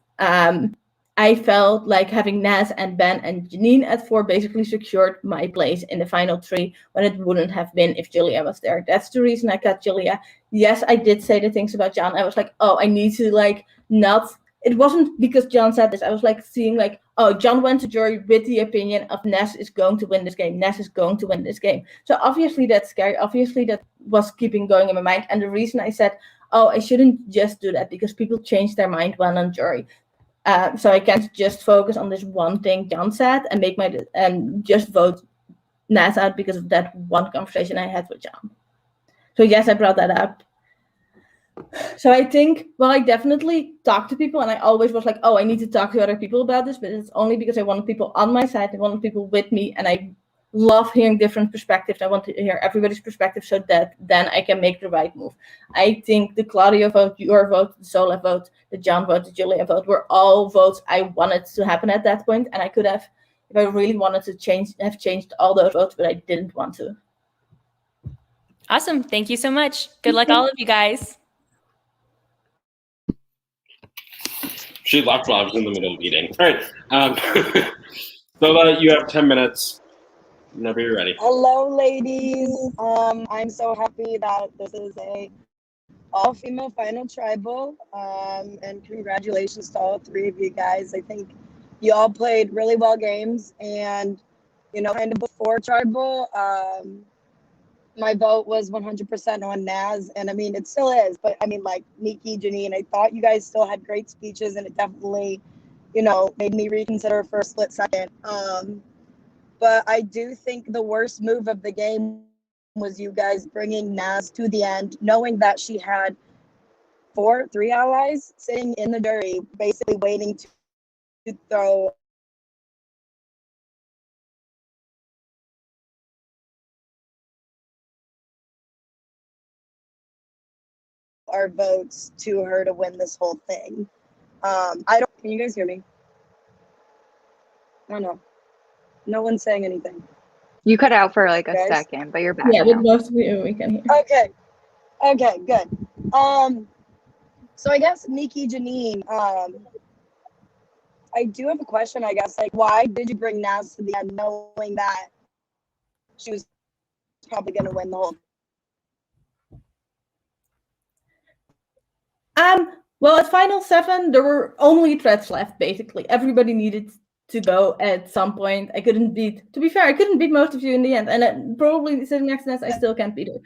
I felt like having Naz and Ben and Janine at 4 basically secured my place in the final 3, when it wouldn't have been if Julia was there. That's the reason I cut Julia. Yes, I did say the things about John. I was like, oh, I need to like not it wasn't because John said this. I was like seeing like, oh, John went to jury with the opinion of Ness is going to win this game. Ness is going to win this game. So obviously that's scary. Obviously that was keeping going in my mind. And the reason I said, oh, I shouldn't just do that because people change their mind when on jury. So I can't just focus on this one thing John said and just vote Ness out because of that one conversation I had with John. So yes, I brought that up. So I think, well, I definitely talk to people, and I always was like, oh, I need to talk to other people about this, but it's only because I wanted people on my side, I wanted people with me, and I love hearing different perspectives. I want to hear everybody's perspective so that then I can make the right move. I think the Claudio vote, your vote, the Sola vote, the John vote, the Julia vote were all votes I wanted to happen at that point, and I could have, if I really wanted to have changed all those votes, but I didn't want to. Awesome. Thank you so much. Good luck, all of you guys. She left while I was in the middle of eating. All right. Sola, you have 10 minutes. Whenever you're ready. Hello, ladies. I'm so happy that this is a all-female final tribal. And congratulations to all three of you guys. I think you all played really well games. And, you know, kind of before tribal, my vote was 100% on Naz, and I mean, it still is, but I mean, like, Niki, Janine, I thought you guys still had great speeches, and it definitely, you know, made me reconsider for a split second. But I do think the worst move of the game was you guys bringing Naz to the end, knowing that she had three allies sitting in the jury, basically waiting to throw our votes to her to win this whole thing. Can you guys hear me? I know. No one's saying anything. You cut out for like a second, but you're back. Yeah, now. with most of you, we can hear. Okay, good. So I guess Niki, Janine, I do have a question, I guess. Like, why did you bring Naz to the end knowing that she was probably going to win the whole Well, at Final 7, there were only threats left, basically. Everybody needed to go at some point. I couldn't beat most of you in the end. And probably sitting next to Ness, I still can't beat her.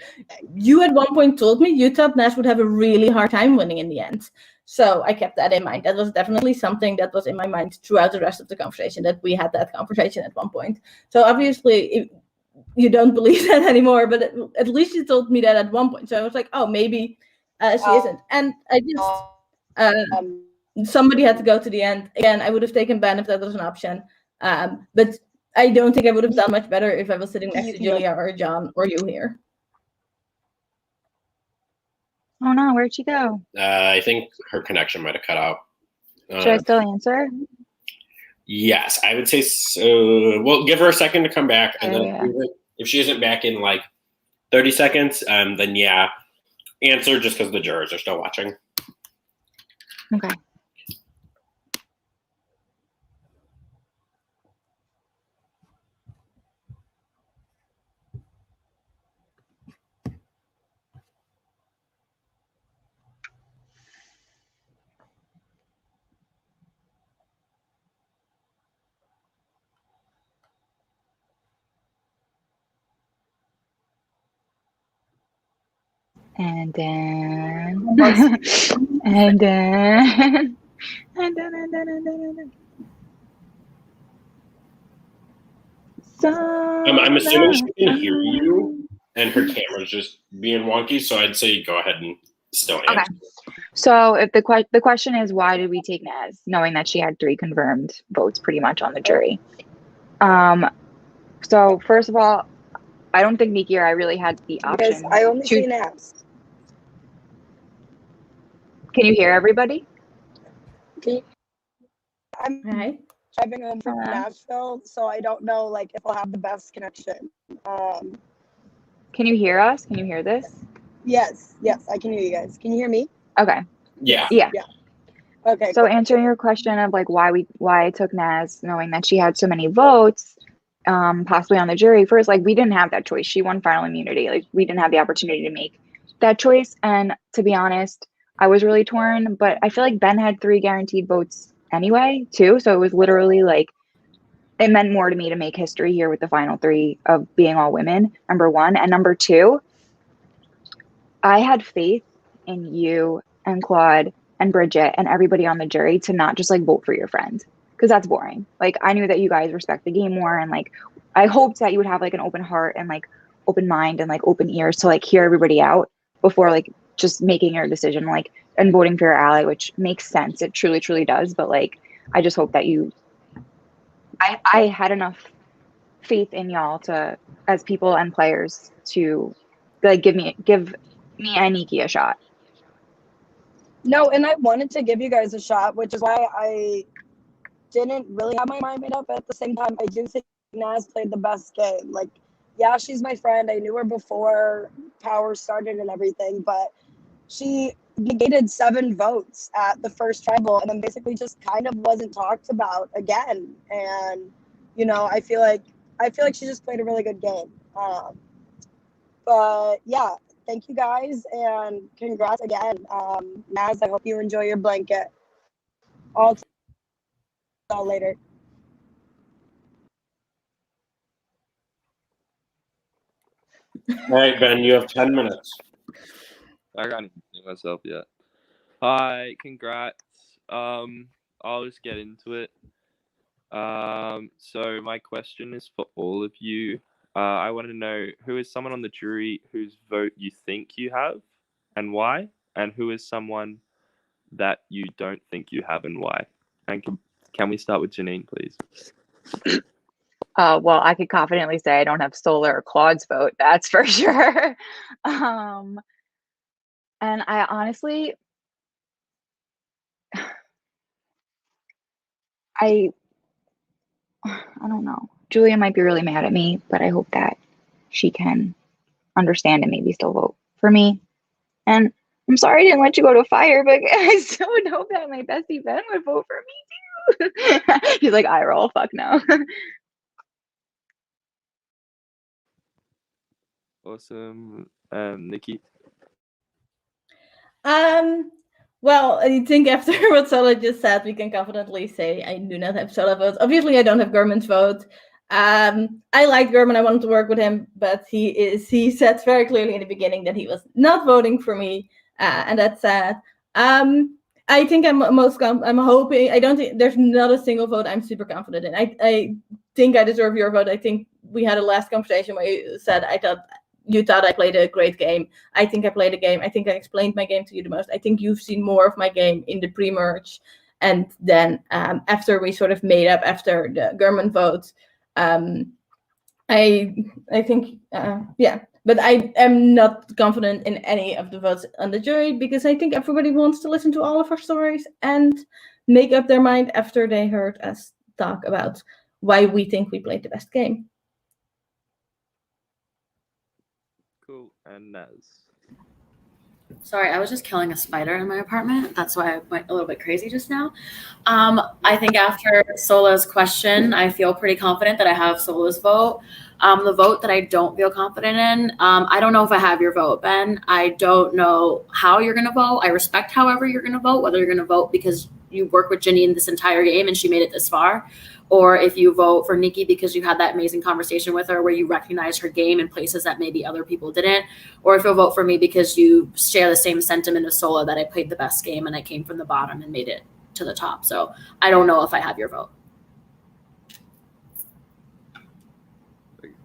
You at one point told me you thought Ness would have a really hard time winning in the end. So I kept that in mind. That was definitely something that was in my mind throughout the rest of the conversation, that we had that conversation at one point. So obviously, you don't believe that anymore, but at least you told me that at one point. So I was like, oh, maybe she isn't. And I just, somebody had to go to the end. Again, I would have taken Ben if that was an option. But I don't think I would have done much better if I was sitting next to Julia or John or you here. Oh no, where'd she go? I think her connection might have cut out. Should I still answer? Yes, I would say so. Well, give her a second to come back, and then if she isn't back in like 30 seconds, then yeah, answer just because the jurors are still watching. Okay. And then, and then. So I'm assuming she can hear you, and her camera's just being wonky. So I'd say go ahead and still answer. Okay. So if the question is why did we take Naz, knowing that she had 3 confirmed votes pretty much on the jury? So first of all, I don't think Niki or I really had the option. Because I only see Naz. Can you hear everybody? I'm driving home from Nashville, so I don't know like if I'll have the best connection. Can you hear us? Can you hear this? Yes, I can hear you guys. Can you hear me? Okay. Yeah. Okay. So answering your question of like why I took Naz, knowing that she had so many votes, possibly on the jury. First, like we didn't have that choice. She won final immunity. Like we didn't have the opportunity to make that choice. And to be honest, I was really torn, but I feel like Ben had 3 guaranteed votes anyway, too. So it was literally like, it meant more to me to make history here with the final 3 of being all women, number 1. And number 2, I had faith in you and Claude and Bridget and everybody on the jury to not just like vote for your friend, because that's boring. Like, I knew that you guys respect the game more, and like I hoped that you would have like an open heart and like open mind and like open ears to like hear everybody out before like just making your decision, like, and voting for your ally, which makes sense. It truly, truly does. But like, I just hope that I had enough faith in y'all to, as people and players, to like give me and Niki a shot. No, and I wanted to give you guys a shot, which is why I didn't really have my mind made up. At the same time, I do think Naz played the best game. Like, yeah, she's my friend. I knew her before Power started and everything, but she negated 7 votes at the first tribal and then basically just kind of wasn't talked about again. And, you know, I feel like she just played a really good game. But yeah, thank you guys and congrats again. Naz, I hope you enjoy your blanket. I'll talk y'all later. All right, Ben, you have 10 minutes. I can't even see myself yet. Hi, congrats. I'll just get into it. So my question is for all of you. I want to know, who is someone on the jury whose vote you think you have and why? And who is someone that you don't think you have and why? And can we start with Janine, please? Well, I could confidently say I don't have Solar or Claude's vote. That's for sure. And I honestly, I don't know. Julia might be really mad at me, but I hope that she can understand and maybe still vote for me. And I'm sorry I didn't let you go to fire, but I still would hope that my bestie Ben would vote for me too. He's like, eye roll, fuck no. Awesome. Niki? Well, I think after what Sola just said, we can confidently say I do not have Sola votes. Obviously, I don't have Gurman's vote. I like Gurman. I wanted to work with him, but he said very clearly in the beginning that he was not voting for me, and that's sad. I think I'm hoping. I don't think there's not a single vote I'm super confident in. I think I deserve your vote. I think we had a last conversation where you said you thought I played a great game. I think I played a game. I think I explained my game to you the most. I think you've seen more of my game in the pre-merge. And then after we sort of made up after the Gurman vote, I think, yeah. But I am not confident in any of the votes on the jury because I think everybody wants to listen to all of our stories and make up their mind after they heard us talk about why we think we played the best game. Cool. And Naz? Sorry, I was just killing a spider in my apartment. That's why I went a little bit crazy just now. I think after Sola's question, I feel pretty confident that I have Sola's vote. The vote that I don't feel confident in, I don't know if I have your vote, Ben. I don't know how you're going to vote. I respect however you're going to vote, whether you're going to vote because you work with Janine this entire game and she made it this far, or if you vote for Niki because you had that amazing conversation with her where you recognize her game in places that maybe other people didn't, or if you'll vote for me because you share the same sentiment as Sola that I played the best game and I came from the bottom and made it to the top. So I don't know if I have your vote.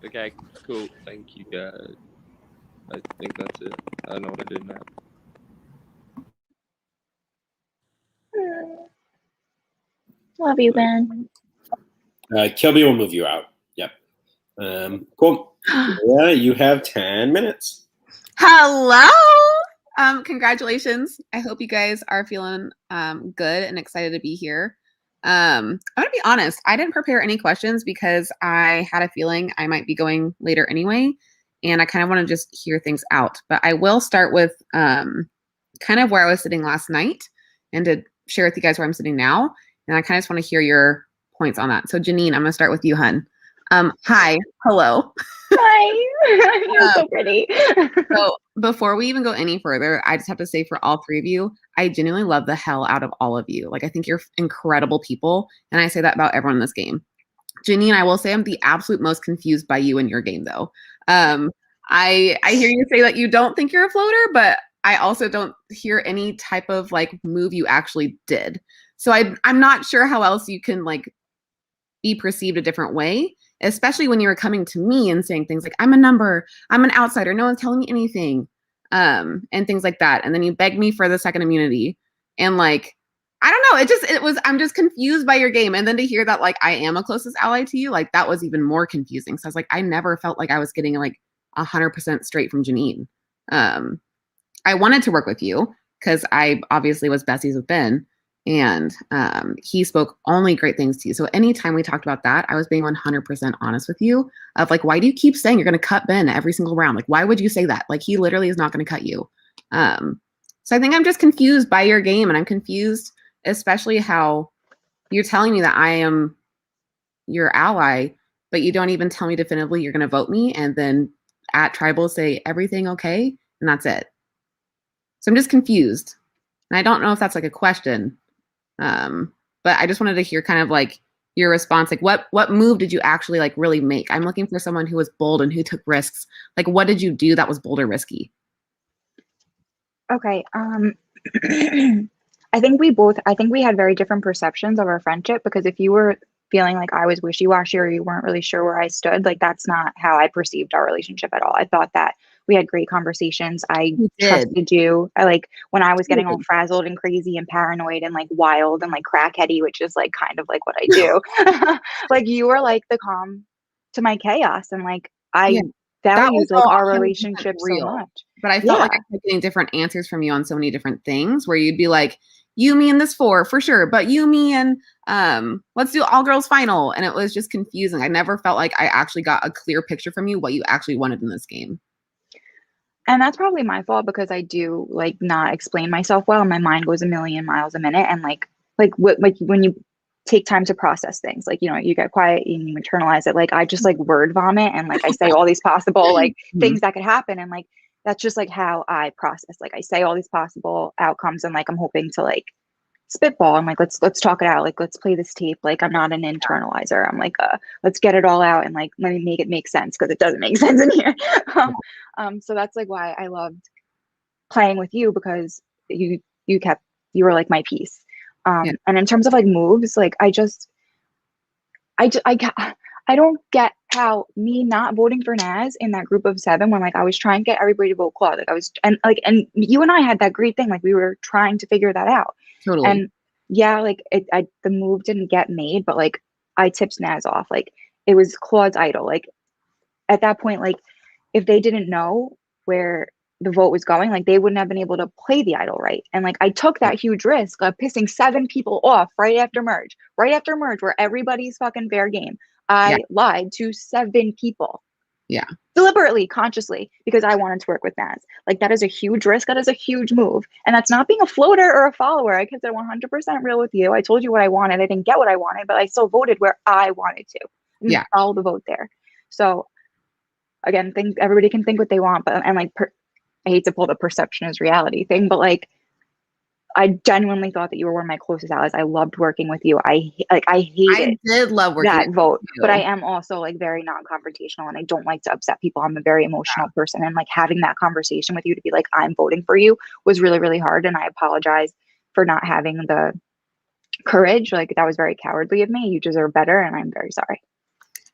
Okay, cool. Thank you, guys. I think that's it. I don't know what I did now. Love you, Ben. Kilby will move you out. Yep. Cool. Yeah, you have 10 minutes. Hello. Congratulations. I hope you guys are feeling good and excited to be here. I'm gonna be honest, I didn't prepare any questions because I had a feeling I might be going later anyway, and I kind of want to just hear things out. But I will start with kind of where I was sitting last night and to share with you guys where I'm sitting now. And I kind of just want to hear your points on that. So Janine, I'm gonna start with you, hun. Hi, hello. Hi, you're so pretty. So before we even go any further, I just have to say for all 3 of you, I genuinely love the hell out of all of you. Like, I think you're incredible people. And I say that about everyone in this game. Janine, I will say I'm the absolute most confused by you in your game, though. I hear you say that you don't think you're a floater, but I also don't hear any type of like move you actually did. So I'm not sure how else you can like be perceived a different way, especially when you were coming to me and saying things like, I'm a number, I'm an outsider, no one's telling me anything, and things like that. And then you begged me for the second immunity. And like, I don't know, I'm just confused by your game. And then to hear that like I am a closest ally to you, like that was even more confusing. So I was like, I never felt like I was getting like 100% straight from Janine. I wanted to work with you because I obviously was besties with Ben, and he spoke only great things to you. So anytime we talked about that, I was being 100% honest with you of like, why do you keep saying you're going to cut Ben every single round? Like, why would you say that? Like, he literally is not going to cut you. So I think I'm just confused by your game, and I'm confused, especially how you're telling me that I am your ally, but you don't even tell me definitively you're going to vote me, and then at tribal say everything okay, and that's it. So I'm just confused. And I don't know if that's like a question, but I just wanted to hear kind of like your response. Like what move did you actually like really make? I'm looking for someone who was bold and who took risks. Like what did you do that was bold or risky? Okay. I think we had very different perceptions of our friendship, because if you were feeling like I was wishy-washy or you weren't really sure where I stood, like that's not how I perceived our relationship at all. I thought that we had great conversations. I trusted you. I like when I was getting all frazzled and crazy and paranoid and like wild and like crackheady, which is like kind of like what I do. Like you were like the calm to my chaos, and like I valued like our relationship so much. But I felt like I kept getting different answers from you on so many different things where you'd be like, you, me, and this for sure. But you, me, and let's do all girls final. And it was just confusing. I never felt like I actually got a clear picture from you what you actually wanted in this game. And that's probably my fault, because I do like not explain myself well. My mind goes a million miles a minute. And like when you take time to process things, like, you know, you get quiet and you internalize it. Like I just like word vomit and like I say all these possible like things that could happen. And like, that's just like how I process. Like I say all these possible outcomes, and like I'm hoping to like spitball and like let's talk it out. Like let's play this tape. Like I'm not an internalizer. I'm like let's get it all out and like let me make it make sense, because it doesn't make sense in here. So that's like why I loved playing with you, because you were like my piece. And in terms of like moves, like I don't get how me not voting for Naz in that group of 7, when like I was trying to get everybody to vote Claude, like I was, and you and I had that great thing, like we were trying to figure that out. Totally. And yeah, like the move didn't get made, but like I tipped Naz off. Like it was Claude's idol. Like at that point, like if they didn't know where the vote was going, like they wouldn't have been able to play the idol right. And like I took that huge risk of pissing 7 people off right after merge, where everybody's fucking fair game. I lied to 7 people. Yeah. Deliberately, consciously, because I wanted to work with Naz. Like that is a huge risk. That is a huge move. And that's not being a floater or a follower. I kept it 100% real with you. I told you what I wanted. I didn't get what I wanted, but I still voted where I wanted to. And follow the vote there. So again, everybody can think what they want, but and like I hate to pull the perception as reality thing, but like I genuinely thought that you were one of my closest allies. I loved working with you. I did love working that with vote, you. but I am also like very non-confrontational, and I don't like to upset people. I'm a very emotional person, and like having that conversation with you to be like, I'm voting for you, was really, really hard. And I apologize for not having the courage. Like that was very cowardly of me. You deserve better, and I'm very sorry.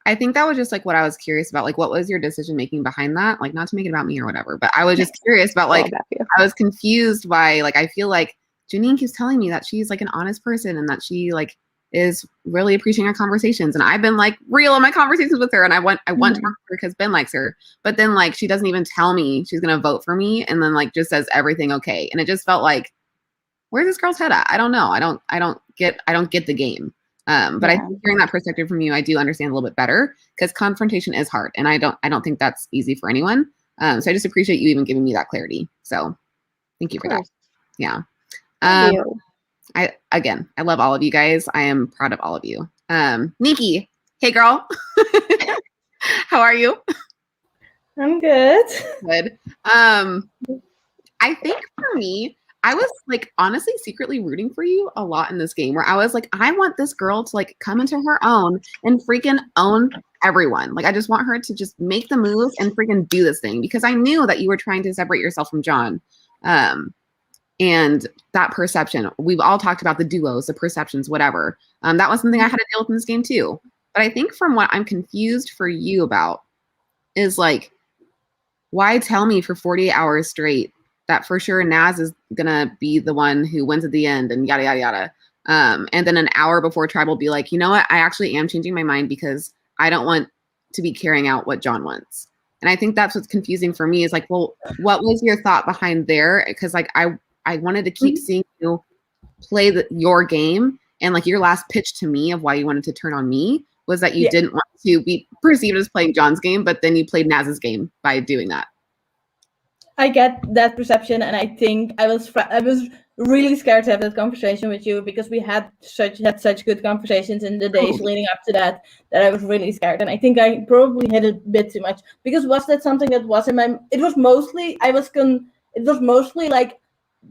I think that was just like what I was curious about. Like, what was your decision making behind that? Like, not to make it about me or whatever, but I was just curious about like, I was confused by like, I feel like Janine keeps telling me that she's like an honest person and that she like is really appreciating our conversations. And I've been like real in my conversations with her, and I want to work with her because Ben likes her. But then like she doesn't even tell me she's gonna vote for me, and then like just says everything okay. And it just felt like, where's this girl's head at? I don't know. I don't get the game. But I think hearing that perspective from you, I do understand a little bit better, because confrontation is hard, and I don't think that's easy for anyone. So I just appreciate you even giving me that clarity. So thank you for that. Yeah. I love all of you guys. I am proud of all of you. Niki, hey girl. How are you? I'm good. Good. I think for me, I was like honestly secretly rooting for you a lot in this game where I was like, I want this girl to like come into her own and freaking own everyone. Like I just want her to just make the move and freaking do this thing because I knew that you were trying to separate yourself from John. And that perception, we've all talked about the duos, the perceptions, whatever. That was something I had to deal with in this game too. But I think from what I'm confused for you about is like, why tell me for 48 hours straight that for sure Naz is gonna be the one who wins at the end and yada, yada, yada. And then an hour before Tribal be like, you know what? I actually am changing my mind because I don't want to be carrying out what John wants. And I think that's what's confusing for me is like, well, what was your thought behind there? Because like, I wanted to keep seeing you play your game. And like your last pitch to me of why you wanted to turn on me was that you didn't want to be perceived as playing John's game, but then you played Naz's game by doing that. I get that perception, and I think I was really scared to have that conversation with you because we had such good conversations in the days leading up to that I was really scared, and I think I probably hit a bit too much because was that something that was in my? It was mostly like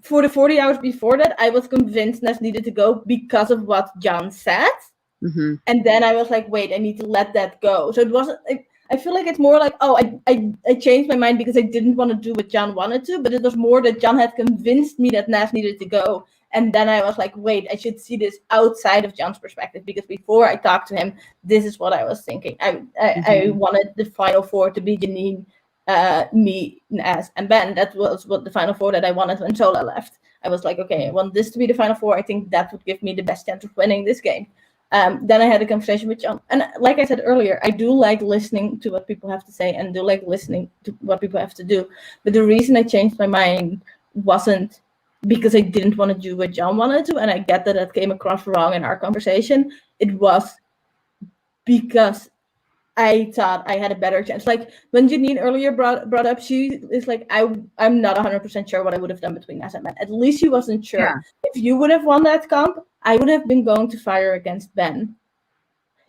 for the 40 hours before that I was convinced Naz needed to go because of what John said, and then I was like, wait, I need to let that go. So it wasn't. I feel like it's more like, oh, I changed my mind because I didn't want to do what John wanted to, but it was more that John had convinced me that Naz needed to go. And then I was like, wait, I should see this outside of John's perspective because before I talked to him, this is what I was thinking. I wanted the final four to be Janine, me, Naz, and Ben. That was what the final four that I wanted when Sola left. I was like, okay, I want this to be the final four. I think that would give me the best chance of winning this game. Then I had a conversation with John. And like I said earlier, I do like listening to what people have to say and do like listening to what people have to do. But the reason I changed my mind wasn't because I didn't want to do what John wanted to. And I get that came across wrong in our conversation. It was because I thought I had a better chance. Like when Janine earlier brought up, she is like, I'm not 100% sure what I would have done between Naz and Ben. At least she wasn't sure. Yeah. If you would have won that comp, I would have been going to fire against Ben.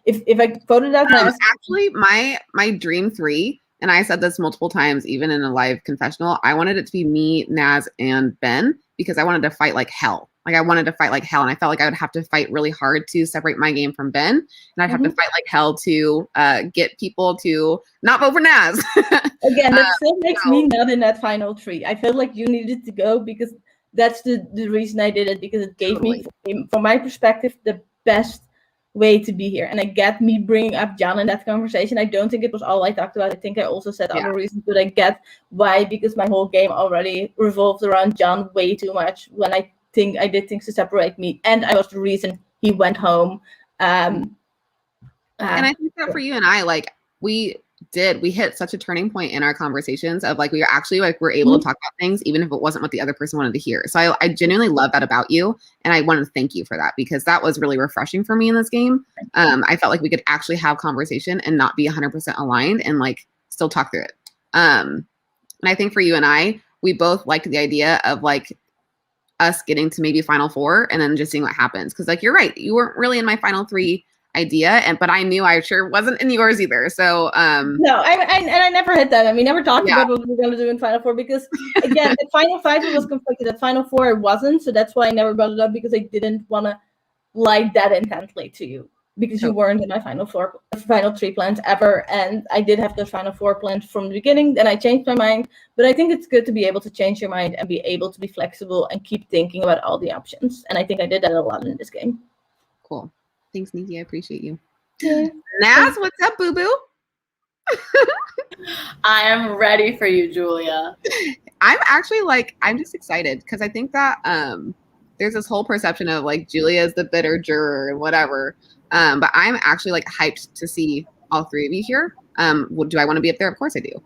If I voted out Naz. Actually, my dream 3, and I said this multiple times, even in a live confessional, I wanted it to be me, Naz, and Ben because I wanted to fight like hell. Like I wanted to fight like hell, and I felt like I would have to fight really hard to separate my game from Ben, and I'd have to fight like hell to get people to not vote for Naz. Again, that still makes me not in that final 3. I felt like you needed to go because that's the reason I did it, because it gave me, from my perspective, the best way to be here. And I get me bringing up John in that conversation. I don't think it was all I talked about. I think I also said other reasons, but I get why, because my whole game already revolved around John way too much when I think I did things to separate me, and I was the reason he went home. And I think that for you and I, like we hit such a turning point in our conversations of like we were able to talk about things even if it wasn't what the other person wanted to hear. So I genuinely love that about you, and I wanted to thank you for that because that was really refreshing for me in this game. I felt like we could actually have conversation and not be 100% aligned and like still talk through it. And I think for you and I, we both liked the idea of like us getting to maybe final 4 and then just seeing what happens. Cause like, you're right. You weren't really in my final 3 idea. But I knew I sure wasn't in yours either. So, no, I never hit that. I mean, never talked about what we were going to do in final 4 because again, the final 5 was conflicted. At final 4, I wasn't. So that's why I never brought it up because I didn't want to lie that intently to you because you weren't in my final 3 plans ever. And I did have those final 4 plans from the beginning. Then I changed my mind. But I think it's good to be able to change your mind and be able to be flexible and keep thinking about all the options. And I think I did that a lot in this game. Cool. Thanks, Niki. I appreciate you. Yeah. Naz, what's up, boo-boo? I am ready for you, Julia. I'm actually like, I'm just excited because I think that there's this whole perception of like Julia is the bitter juror and whatever. But I'm actually like hyped to see all 3 of you here. Do I want to be up there? Of course I do.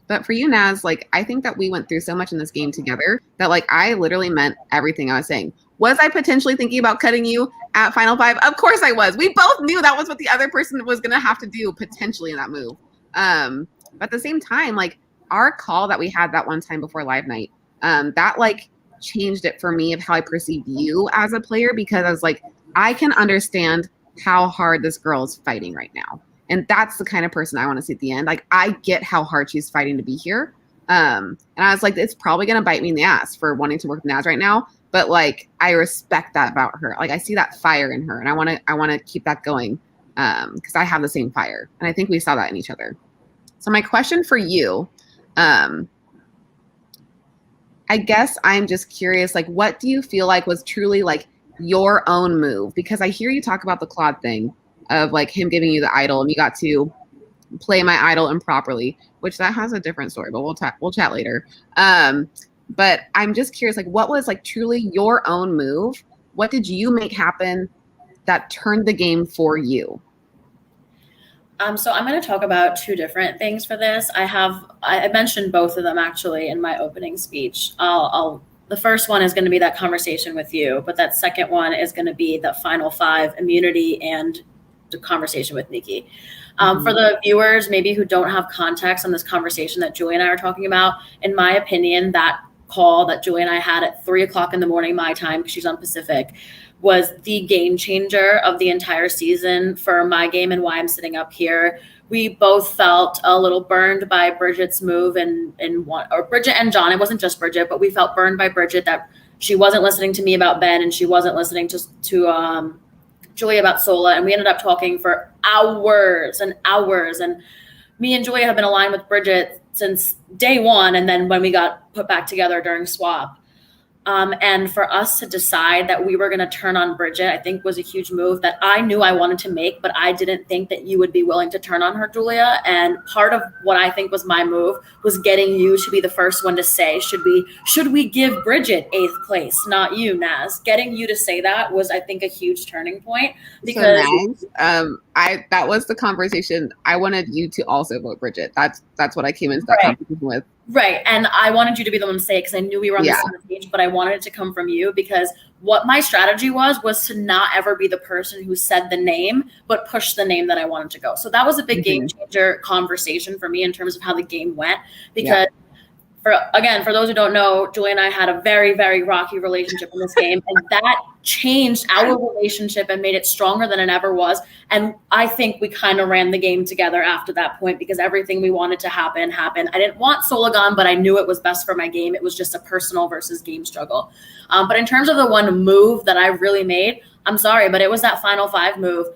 But for you, Naz, like I think that we went through so much in this game together that like I literally meant everything I was saying. Was I potentially thinking about cutting you at final 5? Of course I was. We both knew that was what the other person was going to have to do potentially in that move. But at the same time, like our call that we had that one time before live night, that like changed it for me of how I perceived you as a player, because I was like, I can understand how hard this girl is fighting right now. And that's the kind of person I want to see at the end. Like, I get how hard she's fighting to be here. And I was like, it's probably gonna bite me in the ass for wanting to work with Naz right now. But like, I respect that about her. Like, I see that fire in her, and I wanna keep that going because I have the same fire, and I think we saw that in each other. So my question for you, I guess I'm just curious, like, what do you feel like was truly like your own move? Because I hear you talk about the Claude thing of like him giving you the idol, and you got to play my idol improperly, which that has a different story, but we'll chat later. But I'm just curious, like, what was like truly your own move? What did you make happen that turned the game for you? So I'm going to talk about two different things for this. I mentioned both of them actually in my opening speech. The first one is going to be that conversation with you, but that second one is going to be the final 5 immunity and the conversation with Niki. For the viewers maybe who don't have context on this conversation that Julie and I are talking about, in my opinion, that call that Julie and I had at 3:00 in the morning my time, because she's on Pacific, was the game changer of the entire season for my game and why I'm sitting up here. We both felt a little burned by Bridget's move or Bridget and John. It wasn't just Bridget, but we felt burned by Bridget that she wasn't listening to me about Ben and she wasn't listening to Julia about Sola. And we ended up talking for hours and hours. And me and Julia have been aligned with Bridget since day one. And then when we got put back together during swap. And for us to decide that we were going to turn on Bridget, I think was a huge move that I knew I wanted to make, but I didn't think that you would be willing to turn on her, Julia. And part of what I think was my move was getting you to be the first one to say, should we give Bridget 8th place, not you, Naz? Getting you to say that was, I think, a huge turning point. Because so Naz, that was the conversation. I wanted you to also vote Bridget. That's what I came into that conversation with. Right. And I wanted you to be the one to say it because I knew we were on the same page, but I wanted it to come from you because what my strategy was to not ever be the person who said the name, but push the name that I wanted to go. So that was a big game changer conversation for me in terms of how the game went. Because for those who don't know, Julie and I had a very, very rocky relationship in this game, and that changed our relationship and made it stronger than it ever was. And I think we kind of ran the game together after that point because everything we wanted to happen happened. I didn't want Sola gone, but I knew it was best for my game. It was just a personal versus game struggle. But in terms of the one move that I really made, I'm sorry, but it was that final 5 move.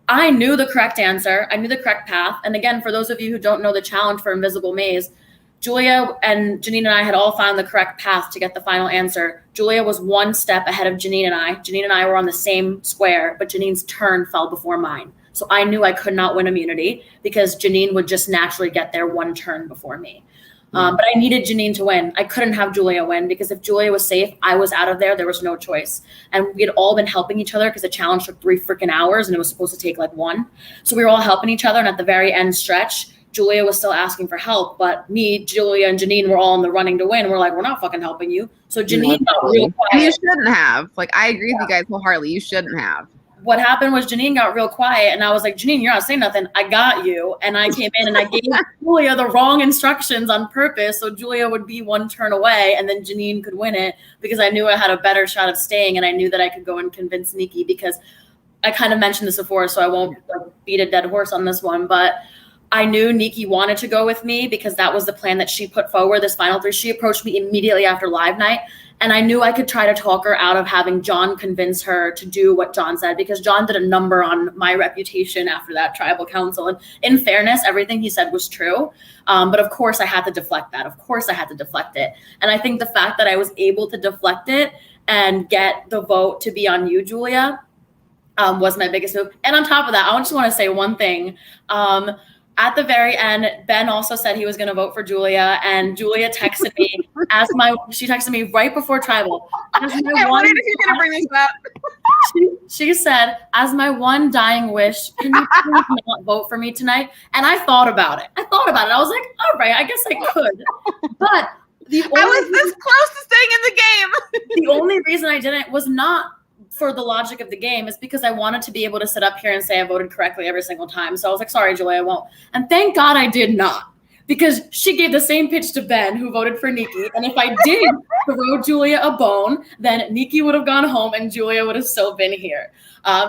I knew the correct answer. I knew the correct path. And again, for those of you who don't know the challenge for Invisible Maze, Julia and Janine and I had all found the correct path to get the final answer. Julia was 1 step ahead of Janine and I. Janine and I were on the same square, but Janine's turn fell before mine. So I knew I could not win immunity because Janine would just naturally get there 1 turn before me. But I needed Janine to win. I couldn't have Julia win because if Julia was safe, I was out of there. There was no choice. And we had all been helping each other because the challenge took 3 freaking hours and it was supposed to take like 1. So we were all helping each other. And at the very end stretch, Julia was still asking for help, but me, Julia, and Janine were all in the running to win. We're like, we're not fucking helping you. So Janine got real quiet. And you shouldn't have. Like, I agree with you guys wholeheartedly. You shouldn't have. What happened was Janine got real quiet, and I was like, Janine, you're not saying nothing. I got you. And I came in and I gave Julia the wrong instructions on purpose, so Julia would be 1 turn away, and then Janine could win it because I knew I had a better shot of staying, and I knew that I could go and convince Niki because I kind of mentioned this before, so I won't beat a dead horse on this one, but I knew Niki wanted to go with me because that was the plan that she put forward, this final 3. She approached me immediately after live night, and I knew I could try to talk her out of having John convince her to do what John said because John did a number on my reputation after that tribal council. And in fairness, everything he said was true. But of course, I had to deflect that. Of course, I had to deflect it. And I think the fact that I was able to deflect it and get the vote to be on you, Julia, was my biggest move. And on top of that, I just want to say one thing. At the very end, Ben also said he was going to vote for Julia, and Julia texted me she texted me right before tribal. I wondered if you're going to bring this up. She said, as my one dying wish, can you please not vote for me tonight? And I thought about it. I was like, all right, I guess I could. But I was this close to staying in the game. The only reason I didn't was not for the logic of the game, is because I wanted to be able to sit up here and say I voted correctly every single time. So I was like, sorry, Julia, I won't. And thank God I did not. because she gave the same pitch to Ben, who voted for Niki. And if I did throw Julia a bone, then Niki would have gone home and Julia would have still been here.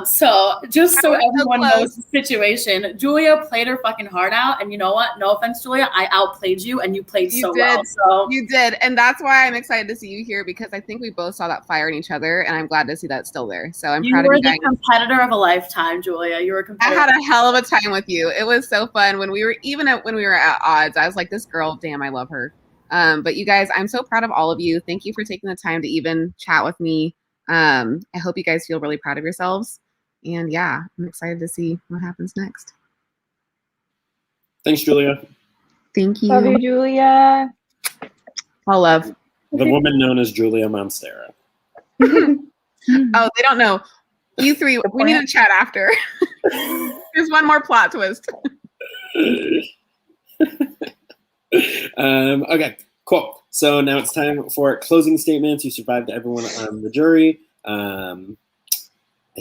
So just so everyone knows the situation, Julia played her fucking heart out. And you know what? No offense, Julia, I outplayed you and you played so well. So you did. And that's why I'm excited to see you here, because I think we both saw that fire in each other. And I'm glad to see that still there. So I'm proud of you guys. You were the competitor of a lifetime, Julia. You were a competitor. I had a hell of a time with you. It was so fun when we were at odds. I was like, this girl, damn, I love her. But you guys, I'm so proud of all of you. Thank you for taking the time to even chat with me. I hope you guys feel really proud of yourselves. And yeah, I'm excited to see what happens next. Thanks, Julia. Thank you. Love you, Julia. All love. The woman known as Julia Monstera. Oh, they don't know. You three, we need to chat after. There's one more plot twist. Okay, cool. So now it's time for closing statements. You survived everyone on the jury. I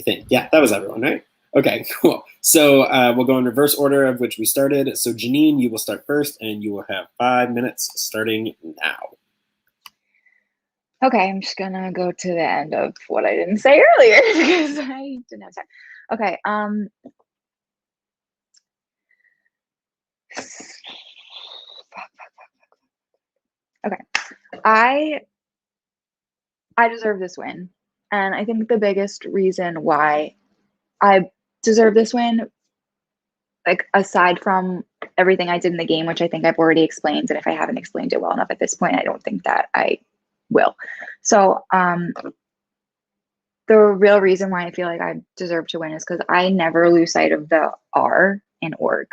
think. Yeah, that was everyone, right? Okay, cool. So we'll go in reverse order of which we started. So Janine, you will start first, and you will have 5 minutes starting now. Okay, I'm just gonna go to the end of what I didn't say earlier because I didn't have time. Okay, okay. I deserve this win. And I think the biggest reason why I deserve this win, like aside from everything I did in the game, which I think I've already explained, and if I haven't explained it well enough at this point, I don't think that I will. So the real reason why I feel like I deserve to win is because I never lose sight of the R in org,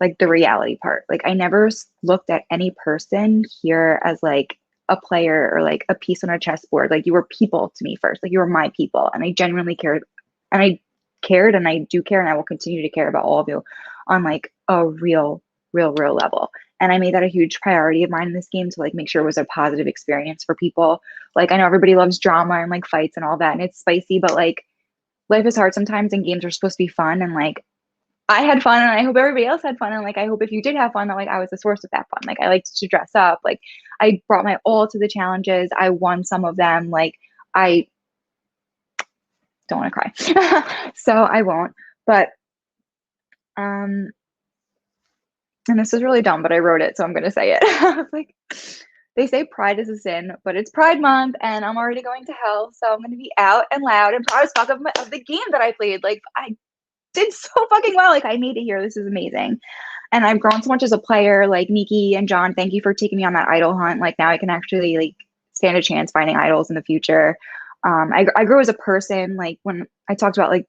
like the reality part. Like I never looked at any person here as like a player or like a piece on a chessboard. Like you were people to me first. Like you were my people, and I genuinely cared, and I cared, and I do care, and I will continue to care about all of you on like a real level. And I made that a huge priority of mine in this game to like make sure it was a positive experience for people. Like I know everybody loves drama and like fights and all that, and it's spicy, but like life is hard sometimes, and games are supposed to be fun. And like I had fun, and I hope everybody else had fun. And like I hope if you did have fun, that like I was the source of that fun. Like I liked to dress up. Like I brought my all to the challenges. I won some of them. Like I don't want to cry, so I won't. But and this is really dumb, but I wrote it, so I'm going to say it. Like, they say pride is a sin, but it's Pride Month, and I'm already going to hell, so I'm going to be out and loud and proud as fuck of the game that I played. Like, I did so fucking well. Like, I made it here. This is amazing. And I've grown so much as a player. Like, Niki and John, thank you for taking me on that idol hunt. Like, now I can actually, like, stand a chance finding idols in the future. I grew as a person. Like, when I talked about, like,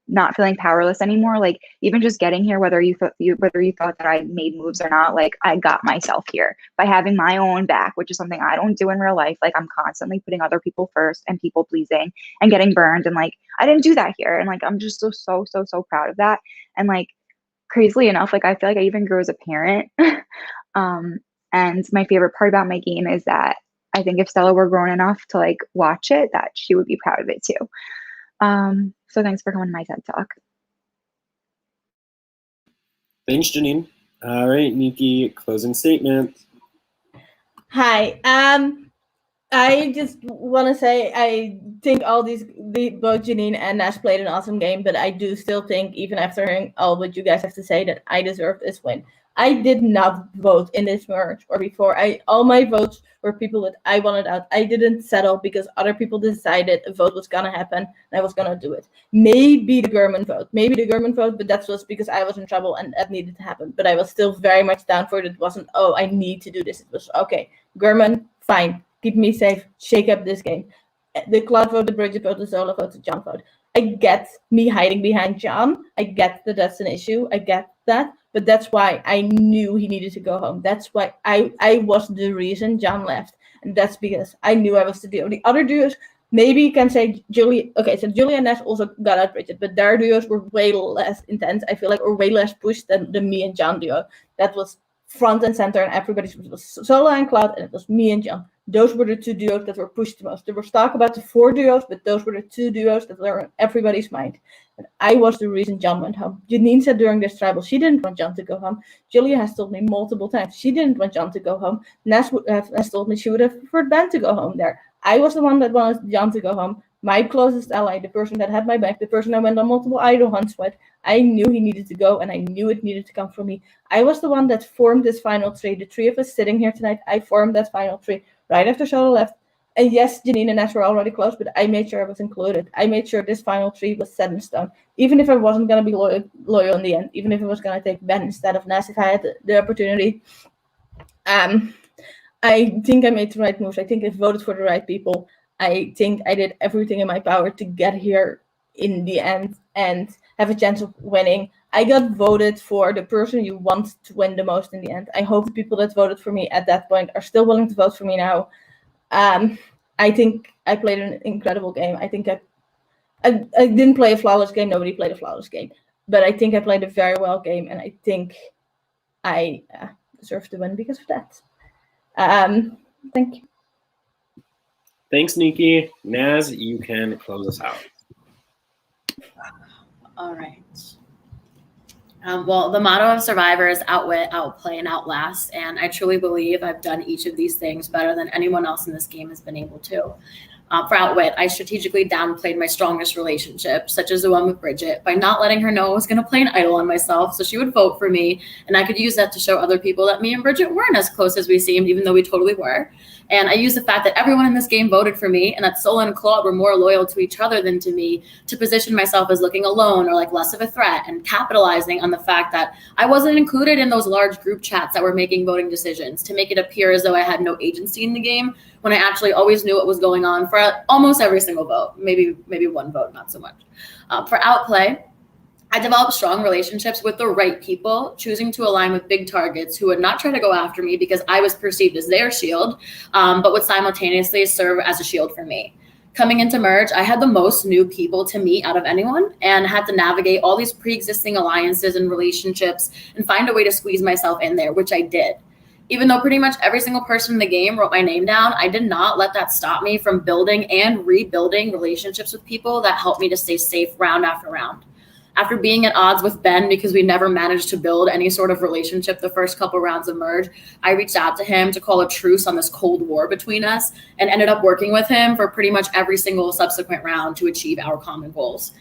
not feeling powerless anymore, like even just getting here, whether you thought that I made moves or not, like I got myself here by having my own back, which is something I don't do in real life. Like I'm constantly putting other people first and people pleasing and getting burned, and like I didn't do that here, and like I'm just so proud of that. And like crazily enough, like I feel like I even grew as a parent. And my favorite part about my game is that I think if Stella were grown enough to like watch it, that she would be proud of it too. So thanks for coming to my TED Talk. Thanks, Janine. All right, Niki, closing statement. Hi. I just want to say I think both Janine and Nash played an awesome game, but I do still think, even after hearing all what you guys have to say, that I deserve this win. I did not vote in this merge or before. All my votes were people that I wanted out. I didn't settle because other people decided a vote was gonna happen and I was gonna do it. Maybe the Gurman vote, but that was because I was in trouble and that needed to happen. But I was still very much down for it. It wasn't, oh, I need to do this. It was, okay, Gurman, fine, keep me safe, shake up this game. The Cloud vote, the Bridget vote, the Zola vote, the John vote. I get me hiding behind John. I get that that's an issue. I get that. But that's why I knew he needed to go home. That's why I was the reason John left. And that's because I knew I was the duo. The other duos, maybe you can say Julie. Okay, so Julie and Nash also got out Bridget, but their duos were way less intense, I feel like, or way less pushed than the me and John duo. That was front and center, and everybody was Zola and Cloud, and it was me and John. those were the two duos that were pushed the most. There was talk about the 4 duos, but those were the 2 duos that were in everybody's mind. And I was the reason John went home. Janine said during this tribal she didn't want John to go home. Julia has told me multiple times she didn't want John to go home. Ness has told me she would have preferred Ben to go home there. I was the one that wanted John to go home. My closest ally, the person that had my back, the person I went on multiple idol hunts with. I knew he needed to go, and I knew it needed to come from me. I was the one that formed this final 3. The 3 of us sitting here tonight, I formed that final 3 right after Shola left. And yes, Janine and Ness were already close, but I made sure I was included. I made sure this final 3 was set in stone. Even if I wasn't going to be loyal in the end, even if I was going to take Ben instead of Ness if I had the opportunity. I think I made the right moves. I think I voted for the right people. I think I did everything in my power to get here in the end and have a chance of winning. I got voted for the person you want to win the most in the end. I hope the people that voted for me at that point are still willing to vote for me now. I think I played an incredible game. I think I didn't play a flawless game. Nobody played a flawless game. But I think I played a very well game, and I think I deserve to win because of that. Thank you. Thanks, Niki. Naz, you can close us out. All right. Well, the motto of Survivor is outwit, outplay, and outlast. And I truly believe I've done each of these things better than anyone else in this game has been able to. For outwit, I strategically downplayed my strongest relationships, such as the one with Bridget, by not letting her know I was going to play an idol on myself so she would vote for me. And I could use that to show other people that me and Bridget weren't as close as we seemed, even though we totally were. And I used the fact that everyone in this game voted for me and that Sola and Claude were more loyal to each other than to me to position myself as looking alone or like less of a threat, and capitalizing on the fact that I wasn't included in those large group chats that were making voting decisions to make it appear as though I had no agency in the game when I actually always knew what was going on for almost every single vote, maybe one vote, not so much. For outplay, I developed strong relationships with the right people, choosing to align with big targets who would not try to go after me because I was perceived as their shield, but would simultaneously serve as a shield for me. Coming into Merge, I had the most new people to meet out of anyone and had to navigate all these pre-existing alliances and relationships and find a way to squeeze myself in there, which I did. Even though pretty much every single person in the game wrote my name down, I did not let that stop me from building and rebuilding relationships with people that helped me to stay safe round after round. After being at odds with Ben because we never managed to build any sort of relationship the first couple rounds of Merge, I reached out to him to call a truce on this Cold War between us and ended up working with him for pretty much every single subsequent round to achieve our common goals.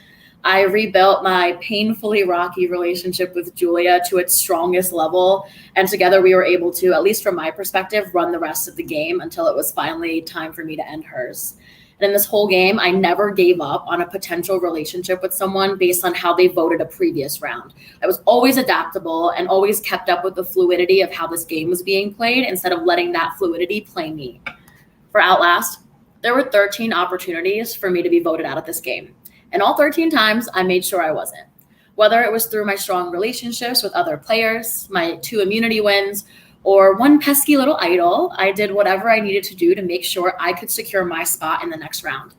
I rebuilt my painfully rocky relationship with Julia to its strongest level, and together we were able to, at least from my perspective, run the rest of the game until it was finally time for me to end hers. And in this whole game, I never gave up on a potential relationship with someone based on how they voted a previous round. I was always adaptable and always kept up with the fluidity of how this game was being played instead of letting that fluidity play me. For Outlast, there were 13 opportunities for me to be voted out of this game. And all 13 times, I made sure I wasn't. Whether it was through my strong relationships with other players, my 2 immunity wins, or one pesky little idol, I did whatever I needed to do to make sure I could secure my spot in the next round.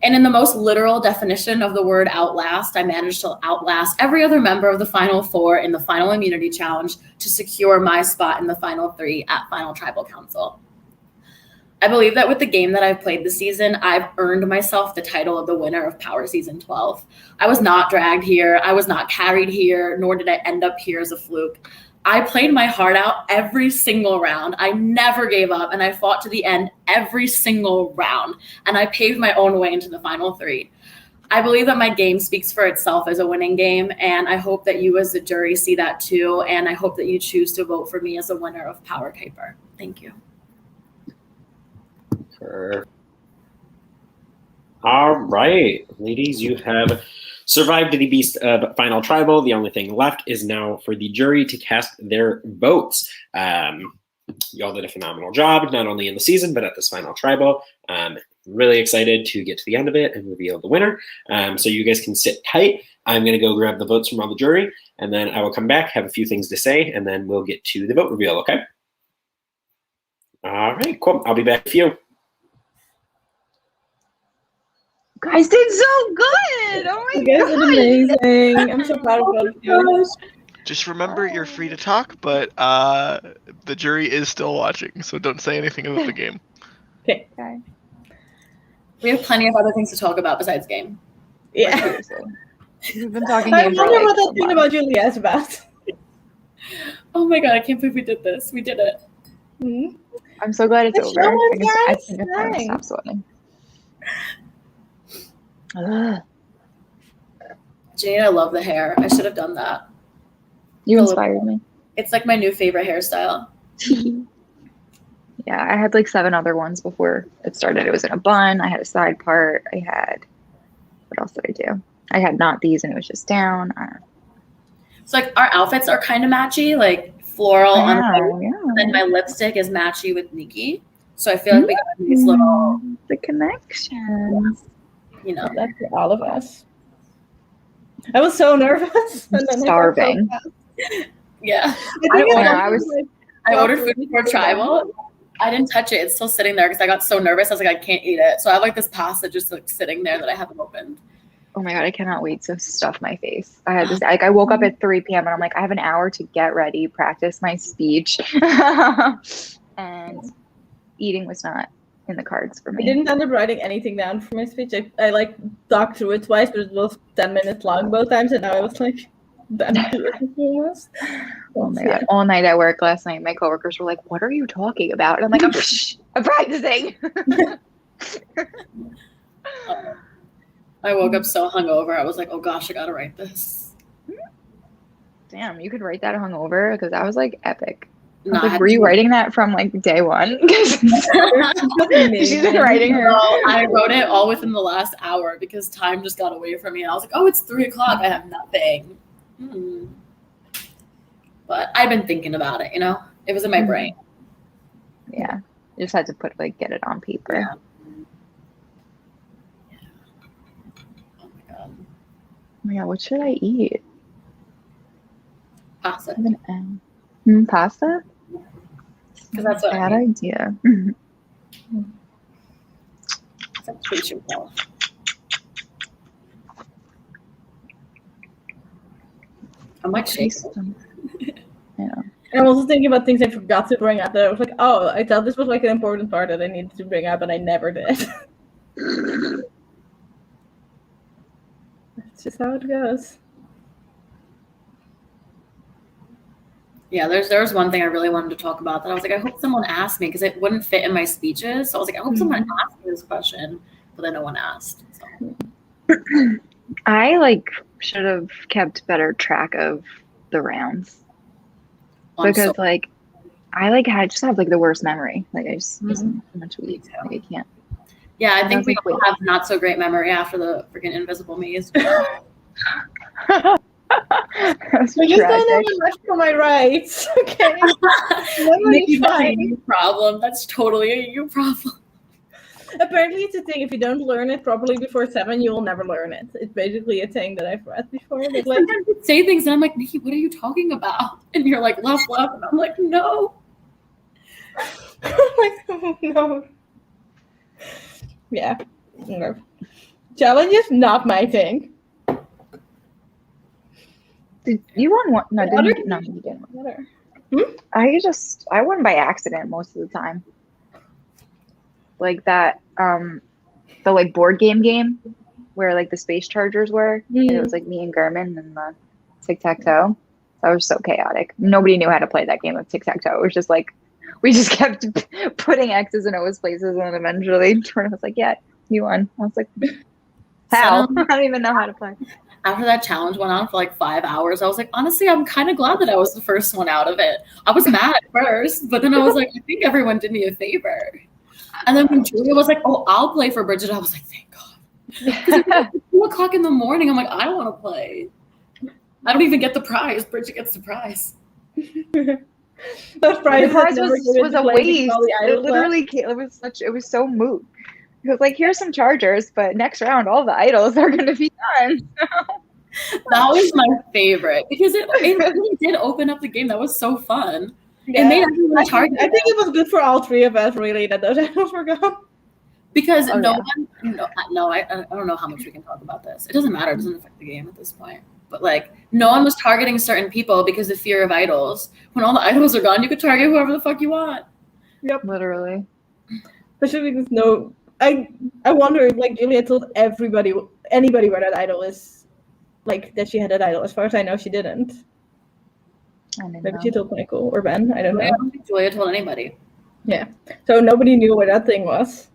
And in the most literal definition of the word outlast, I managed to outlast every other member of the Final 4 in the Final Immunity Challenge to secure my spot in the Final 3 at Final Tribal Council. I believe that with the game that I've played this season, I've earned myself the title of the winner of Power Season 12. I was not dragged here, I was not carried here, nor did I end up here as a fluke. I played my heart out every single round. I never gave up, and I fought to the end every single round, and I paved my own way into the Final 3. I believe that my game speaks for itself as a winning game, and I hope that you as the jury see that too, and I hope that you choose to vote for me as a winner of Power Kuiper. Thank you. All right, ladies, you have survived the beast of Final Tribal. The only thing left is now for the jury to cast their votes. Y'all did a phenomenal job, not only in the season, but at this Final Tribal. Really excited to get to the end of it and reveal the winner. So you guys can sit tight. I'm going to go grab the votes from all the jury, and then I will come back, have a few things to say, and then we'll get to the vote reveal, okay? All right, cool. I'll be back with you. You guys did so good. Oh my You guys did amazing. I'm so proud of all of you. Just remember, you're free to talk, but the jury is still watching, so don't say anything about the game. Okay. We have plenty of other things to talk about besides game. Yeah. Seriously. We've been talking I game for wonder like what that a thing month. about Julia is about. Oh my god, I can't believe we did this. We did it. Hmm? I'm so glad it's The over. show was I nice. think it's time to stop sweating. Ugh. Janine, I love the hair. I should have done that. You inspired me. It's like my new favorite hairstyle. Yeah, I had like 7 other ones before it started. It was in a bun. I had a side part. I had, what else did I do? I had not these and it was just down. I don't know. So like our outfits are kind of matchy, like floral on white, Yeah. and my lipstick is matchy with Niki. So I feel like we got these little, the connections. you know. That's for all of us. I was so nervous. And then Starving. Yeah. I ordered food before tribal. I didn't touch it. It's still sitting there because I got so nervous. I was like, I can't eat it. So I have like this pasta just like sitting there that I haven't opened. Oh my god, I cannot wait to stuff my face. I had this like I woke up at 3 p.m. and I'm like, I have an hour to get ready, practice my speech. And eating was not in the cards for me. I didn't end up writing anything down for my speech. I like talked through it twice, but it was 10 minutes long both times, and now I was like done almost. Oh my god. All night at work last night, my coworkers were like, what are you talking about? And I'm like, I'm practicing. I woke up so hungover. I was like, oh gosh, I gotta write this. Damn, you could write that hungover because that was like epic. No, I was like, were you writing that from like day one? She's been writing her. No, I wrote it all within the last hour because time just got away from me. I was like, oh, it's 3 o'clock. I have nothing. But I've been thinking about it, you know? It was in my brain. Yeah. You just had to get it on paper. Yeah. Oh my god. Oh my god, what should I eat? Pasta. Pasta? Because that's what bad idea. Treat yourself. I'm like shaking. Yeah. I'm also thinking about things I forgot to bring up that I was like, oh, I thought this was like an important part that I needed to bring up and I never did. That's just how it goes. Yeah, there was one thing I really wanted to talk about that I was like, I hope someone asked me because it wouldn't fit in my speeches. So I was like, I hope someone asked me this question, but then no one asked. So. I like should have kept better track of the rounds because like I just have like the worst memory. Like I just too much weed. Like I can't. Yeah, I think we all have not so great memory after the freaking invisible maze. I just don't have much for my rights. Okay. Niki, that's a you problem. That's totally a you problem. Apparently, it's a thing. If you don't learn it properly before 7, you will never learn it. It's basically a thing that I've read before. But like, sometimes you say things, and I'm like, Niki, what are you talking about? And you're like, love, and I'm like, no. like, oh, no. Yeah. No. Challenge is not my thing. Did you won one? No, you didn't. I won by accident most of the time. Like that, the like board game where like the space chargers were, and it was like me and German and the tic-tac-toe. That was so chaotic. Nobody knew how to play that game of tic-tac-toe. It was just like we just kept putting X's in O's places, and then eventually Jordan was like, "Yeah, you won." I was like, "How? I don't even know how to play." After that challenge went on for like 5 hours, I was like, honestly, I'm kind of glad that I was the first one out of it. I was mad at first, but then I was like, I think everyone did me a favor. And then when Julia was like, oh, I'll play for Bridget, I was like, thank God. Because it was 2 o'clock in the morning. I'm like, I don't want to play. I don't even get the prize. Bridget gets the prize. The prize was a waste. It was so moot. It was like, here's some chargers, but next round, all the idols are going to be done. That was my favorite because it really did open up the game. That was so fun. Yeah. It made everyone target. I think it was good for all 3 of us, really, that those idols were gone. Because I don't know how much we can talk about this. It doesn't matter. It doesn't affect the game at this point. But like, no one was targeting certain people because of fear of idols. When all the idols are gone, you could target whoever the fuck you want. Yep. Literally. Especially because I wonder if like Julia told anybody where that idol is, like that she had that idol. As far as I know, she didn't. Maybe she told Michael or Ben. I don't know. I don't think Julia told anybody. Yeah. So nobody knew where that thing was.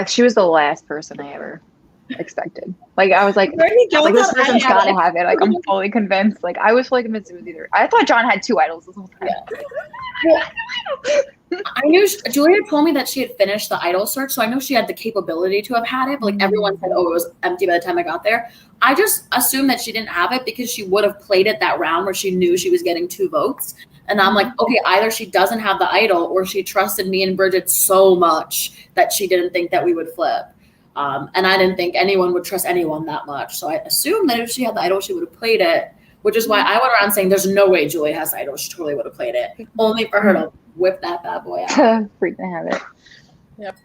She was the last person I ever expected. Like I was like, Apparently John this thought person's I had gotta it. have it. Like I'm fully convinced. Like I was fully convinced it was either. I thought John had 2 idols this whole time. I knew Julia told me that she had finished the idol search, so I know she had the capability to have had it. But like everyone said, oh, it was empty by the time I got there. I just assumed that she didn't have it because she would have played it that round where she knew she was getting 2 votes. And I'm like, okay, either she doesn't have the idol or she trusted me and Bridget so much that she didn't think that we would flip. And I didn't think anyone would trust anyone that much. So I assumed that if she had the idol, she would have played it, which is why I went around saying there's no way Julia has the idol. She totally would have played it, only for her to whip that bad boy out. Freak to have it. Yep.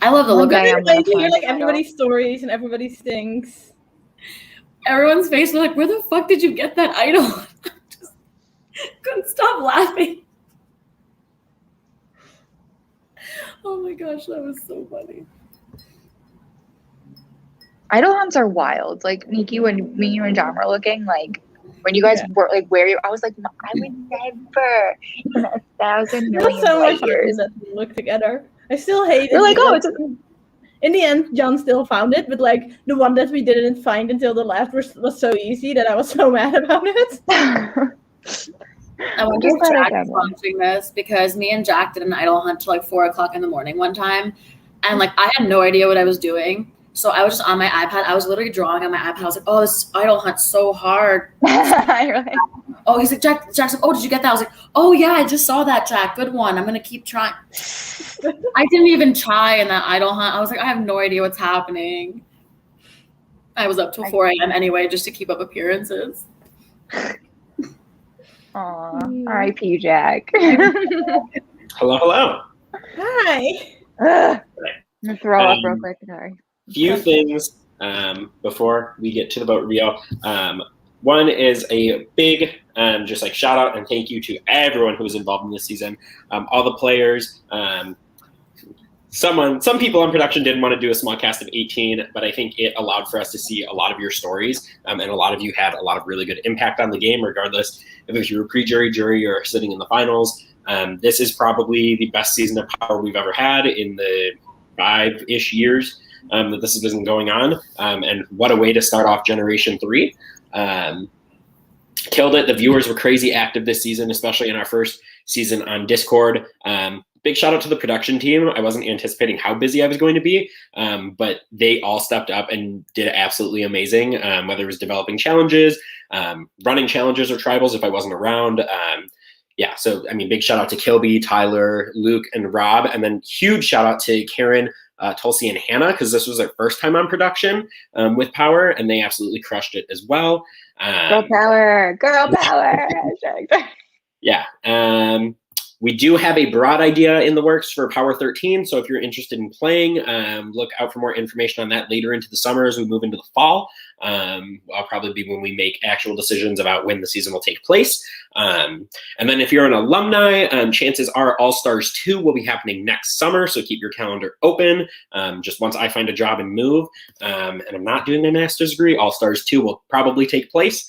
I love the look of I it. hear like everybody's stories and everybody's things. Everyone's face was like, where the fuck did you get that idol? Just couldn't stop laughing. Oh my gosh, that was so funny. Idol hunts are wild. Like Niki, when me, you, and John were looking, like when you guys were like where you, I was like, I would never in 1,000 million So much years that we look together. I still hate it. We're like, oh, it's in the end, John still found it, but like the one that we didn't find until the last was so easy that I was so mad about it. I wonder if Jack is watching this because me and Jack did an idol hunt till like 4 o'clock in the morning one time. And like I had no idea what I was doing. So I was just on my iPad. I was literally drawing on my iPad. I was like, oh, this idol hunt's so hard. Oh, he's like, Jack's like, oh, did you get that? I was like, oh yeah, I just saw that, Jack. Good one. I'm gonna keep trying. I didn't even try in that idol hunt. I was like, I have no idea what's happening. I was up till 4 a.m. anyway, just to keep up appearances. Aw, R.I.P. Jack. Hello, hello. Hi. I'm gonna throw up real quick. Sorry. Few things before we get to the vote reveal. One is a big just like shout out and thank you to everyone who was involved in this season. All the players. Some people on production didn't want to do a small cast of 18, but I think it allowed for us to see a lot of your stories, and a lot of you had a lot of really good impact on the game, regardless if you were pre-jury, jury, or sitting in the finals. This is probably the best season of Power we've ever had in the 5-ish years that this has been going on, and what a way to start off Generation 3. Killed it. The viewers were crazy active this season, especially in our first season on Discord. Big shout out to the production team. I wasn't anticipating how busy I was going to be, but they all stepped up and did absolutely amazing, whether it was developing challenges, running challenges or tribals if I wasn't around. Yeah, so I mean, big shout out to Kilby, Tyler, Luke, and Rob, and then huge shout out to Karen, Tulsi, and Hannah, because this was their first time on production with Power, and they absolutely crushed it as well. Girl power, girl power. Yeah. We do have a broad idea in the works for Power 13, so if you're interested in playing, look out for more information on that later into the summer as we move into the fall. I'll probably be when we make actual decisions about when the season will take place. And then if you're an alumni, chances are All-Stars 2 will be happening next summer, so keep your calendar open. Just once I find a job and move, and I'm not doing my master's degree, All-Stars 2 will probably take place.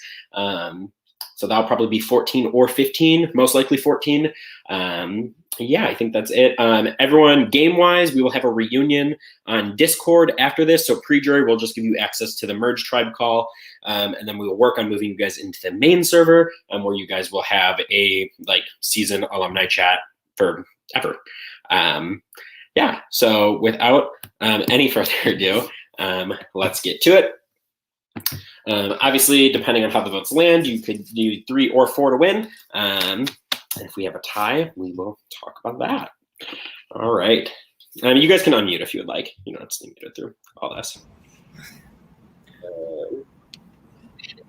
So that'll probably be 14 or 15, most likely 14. Yeah, I think that's it. Everyone, game-wise, we will have a reunion on Discord after this. So pre-jury will just give you access to the merge tribe call. And then we will work on moving you guys into the main server, where you guys will have a season alumni chat forever. Yeah, so without any further ado, let's get to it. Obviously, depending on how the votes land, you could do 3 or 4 to win. And if we have a tie, we will talk about that. All right. You guys can unmute if you would like. You don't have to mute it through all this.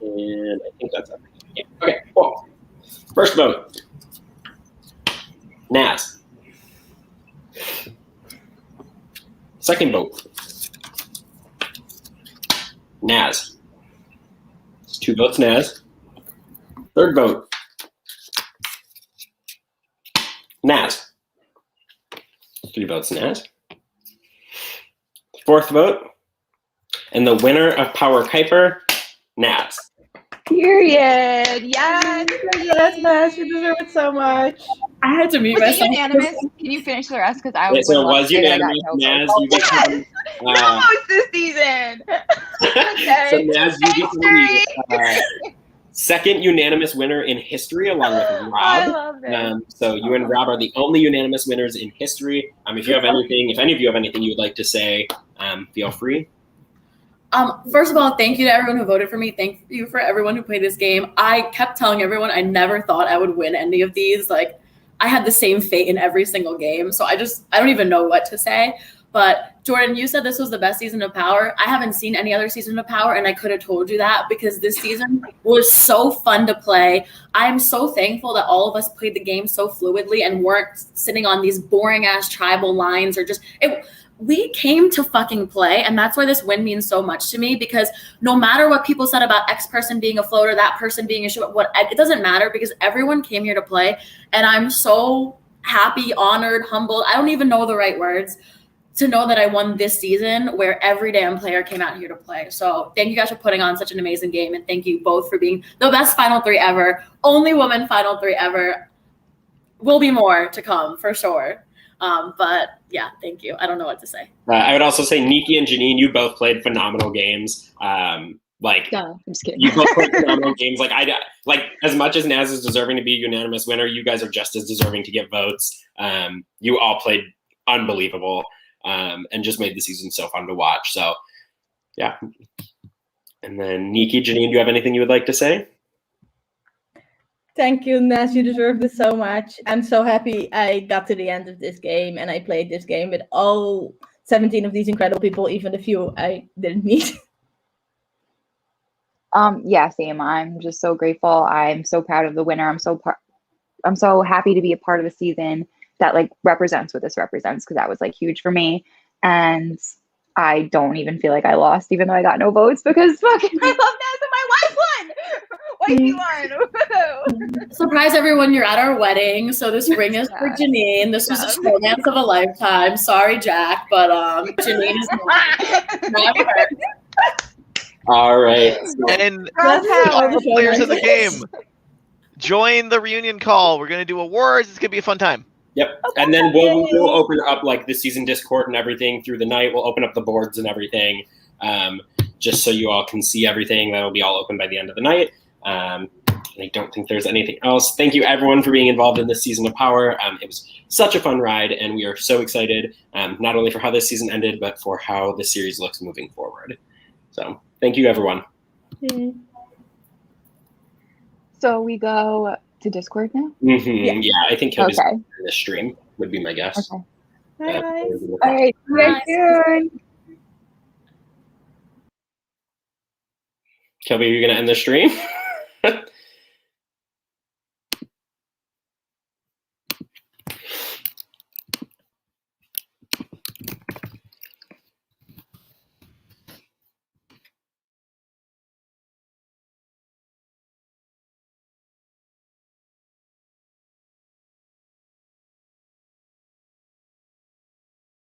And I think that's everything. Yeah. Okay, cool. First vote. Naz. Second vote. Naz. 2 votes Naz. Third vote. Naz. 3 votes, Naz. 4th vote. And the winner of Power Kuiper, Naz. Period. Yes. Yes, Nash, you deserve it so much. I had to mute Was it myself. unanimous? Can you finish the rest? Because I Yeah, would so it love was to say that I got unanimous. no Naz, votes. you get No votes this season. Okay. So Naz, you Thanks, become the second unanimous winner in history, along with Rob. I love it. So you and Rob are the only unanimous winners in history. If you have anything, if any of you have anything you would like to say, feel free. First of all, thank you to everyone who voted for me. Thank you for everyone who played this game. I kept telling everyone I never thought I would win any of these. Like, I had the same fate in every single game. So I don't even know what to say. But Jordan, you said this was the best season of Power. I haven't seen any other season of Power, and I could have told you that because this season was so fun to play. I'm so thankful that all of us played the game so fluidly and weren't sitting on these boring ass tribal lines or we came to fucking play, and that's why this win means so much to me, because no matter what people said about X person being a floater, that person being a shoot, it doesn't matter because everyone came here to play, and I'm so happy, honored, humbled. I don't even know the right words to know that I won this season where every damn player came out here to play. So thank you guys for putting on such an amazing game, and thank you both for being the best Final 3 ever, only woman Final 3 ever. Will be more to come for sure. But yeah, thank you. I don't know what to say. I would also say Niki and Janine, you both played phenomenal games. No, I'm just kidding. You both played phenomenal games. Like as much as Naz is deserving to be a unanimous winner, you guys are just as deserving to get votes. You all played unbelievable, and just made the season so fun to watch. So yeah. And then Niki, Janine, do you have anything you would like to say? Thank you, Nash. You deserve this so much. I'm so happy I got to the end of this game and I played this game with all 17 of these incredible people, even the few I didn't meet. Yeah, same. I'm just so grateful. I'm so proud of the winner. I'm so happy to be a part of a season that like represents what this represents, because that was like huge for me. And I don't even feel like I lost, even though I got no votes, because fucking I love Naz and my wife won. Wifey won. Surprise everyone, you're at our wedding. So this ring is for Janine. This was a romance of a lifetime. Sorry, Jack, but Janine is not her. All right. And all the players of the game, join the reunion call. We're gonna do awards. It's gonna be a fun time. Yep. And then we'll open up like the season Discord and everything through the night. We'll open up the boards and everything, just so you all can see everything. That'll be all open by the end of the night. I don't think there's anything else. Thank you everyone for being involved in this season of Power. It was such a fun ride, and we are so excited, not only for how this season ended, but for how the series looks moving forward. So thank you, everyone. So we go to Discord now? Mm-hmm. Yeah, I think he'll just Okay. in the stream would be my guess. Okay. Bye, guys. All right. See you guys soon. Kelby, are you going to end the stream?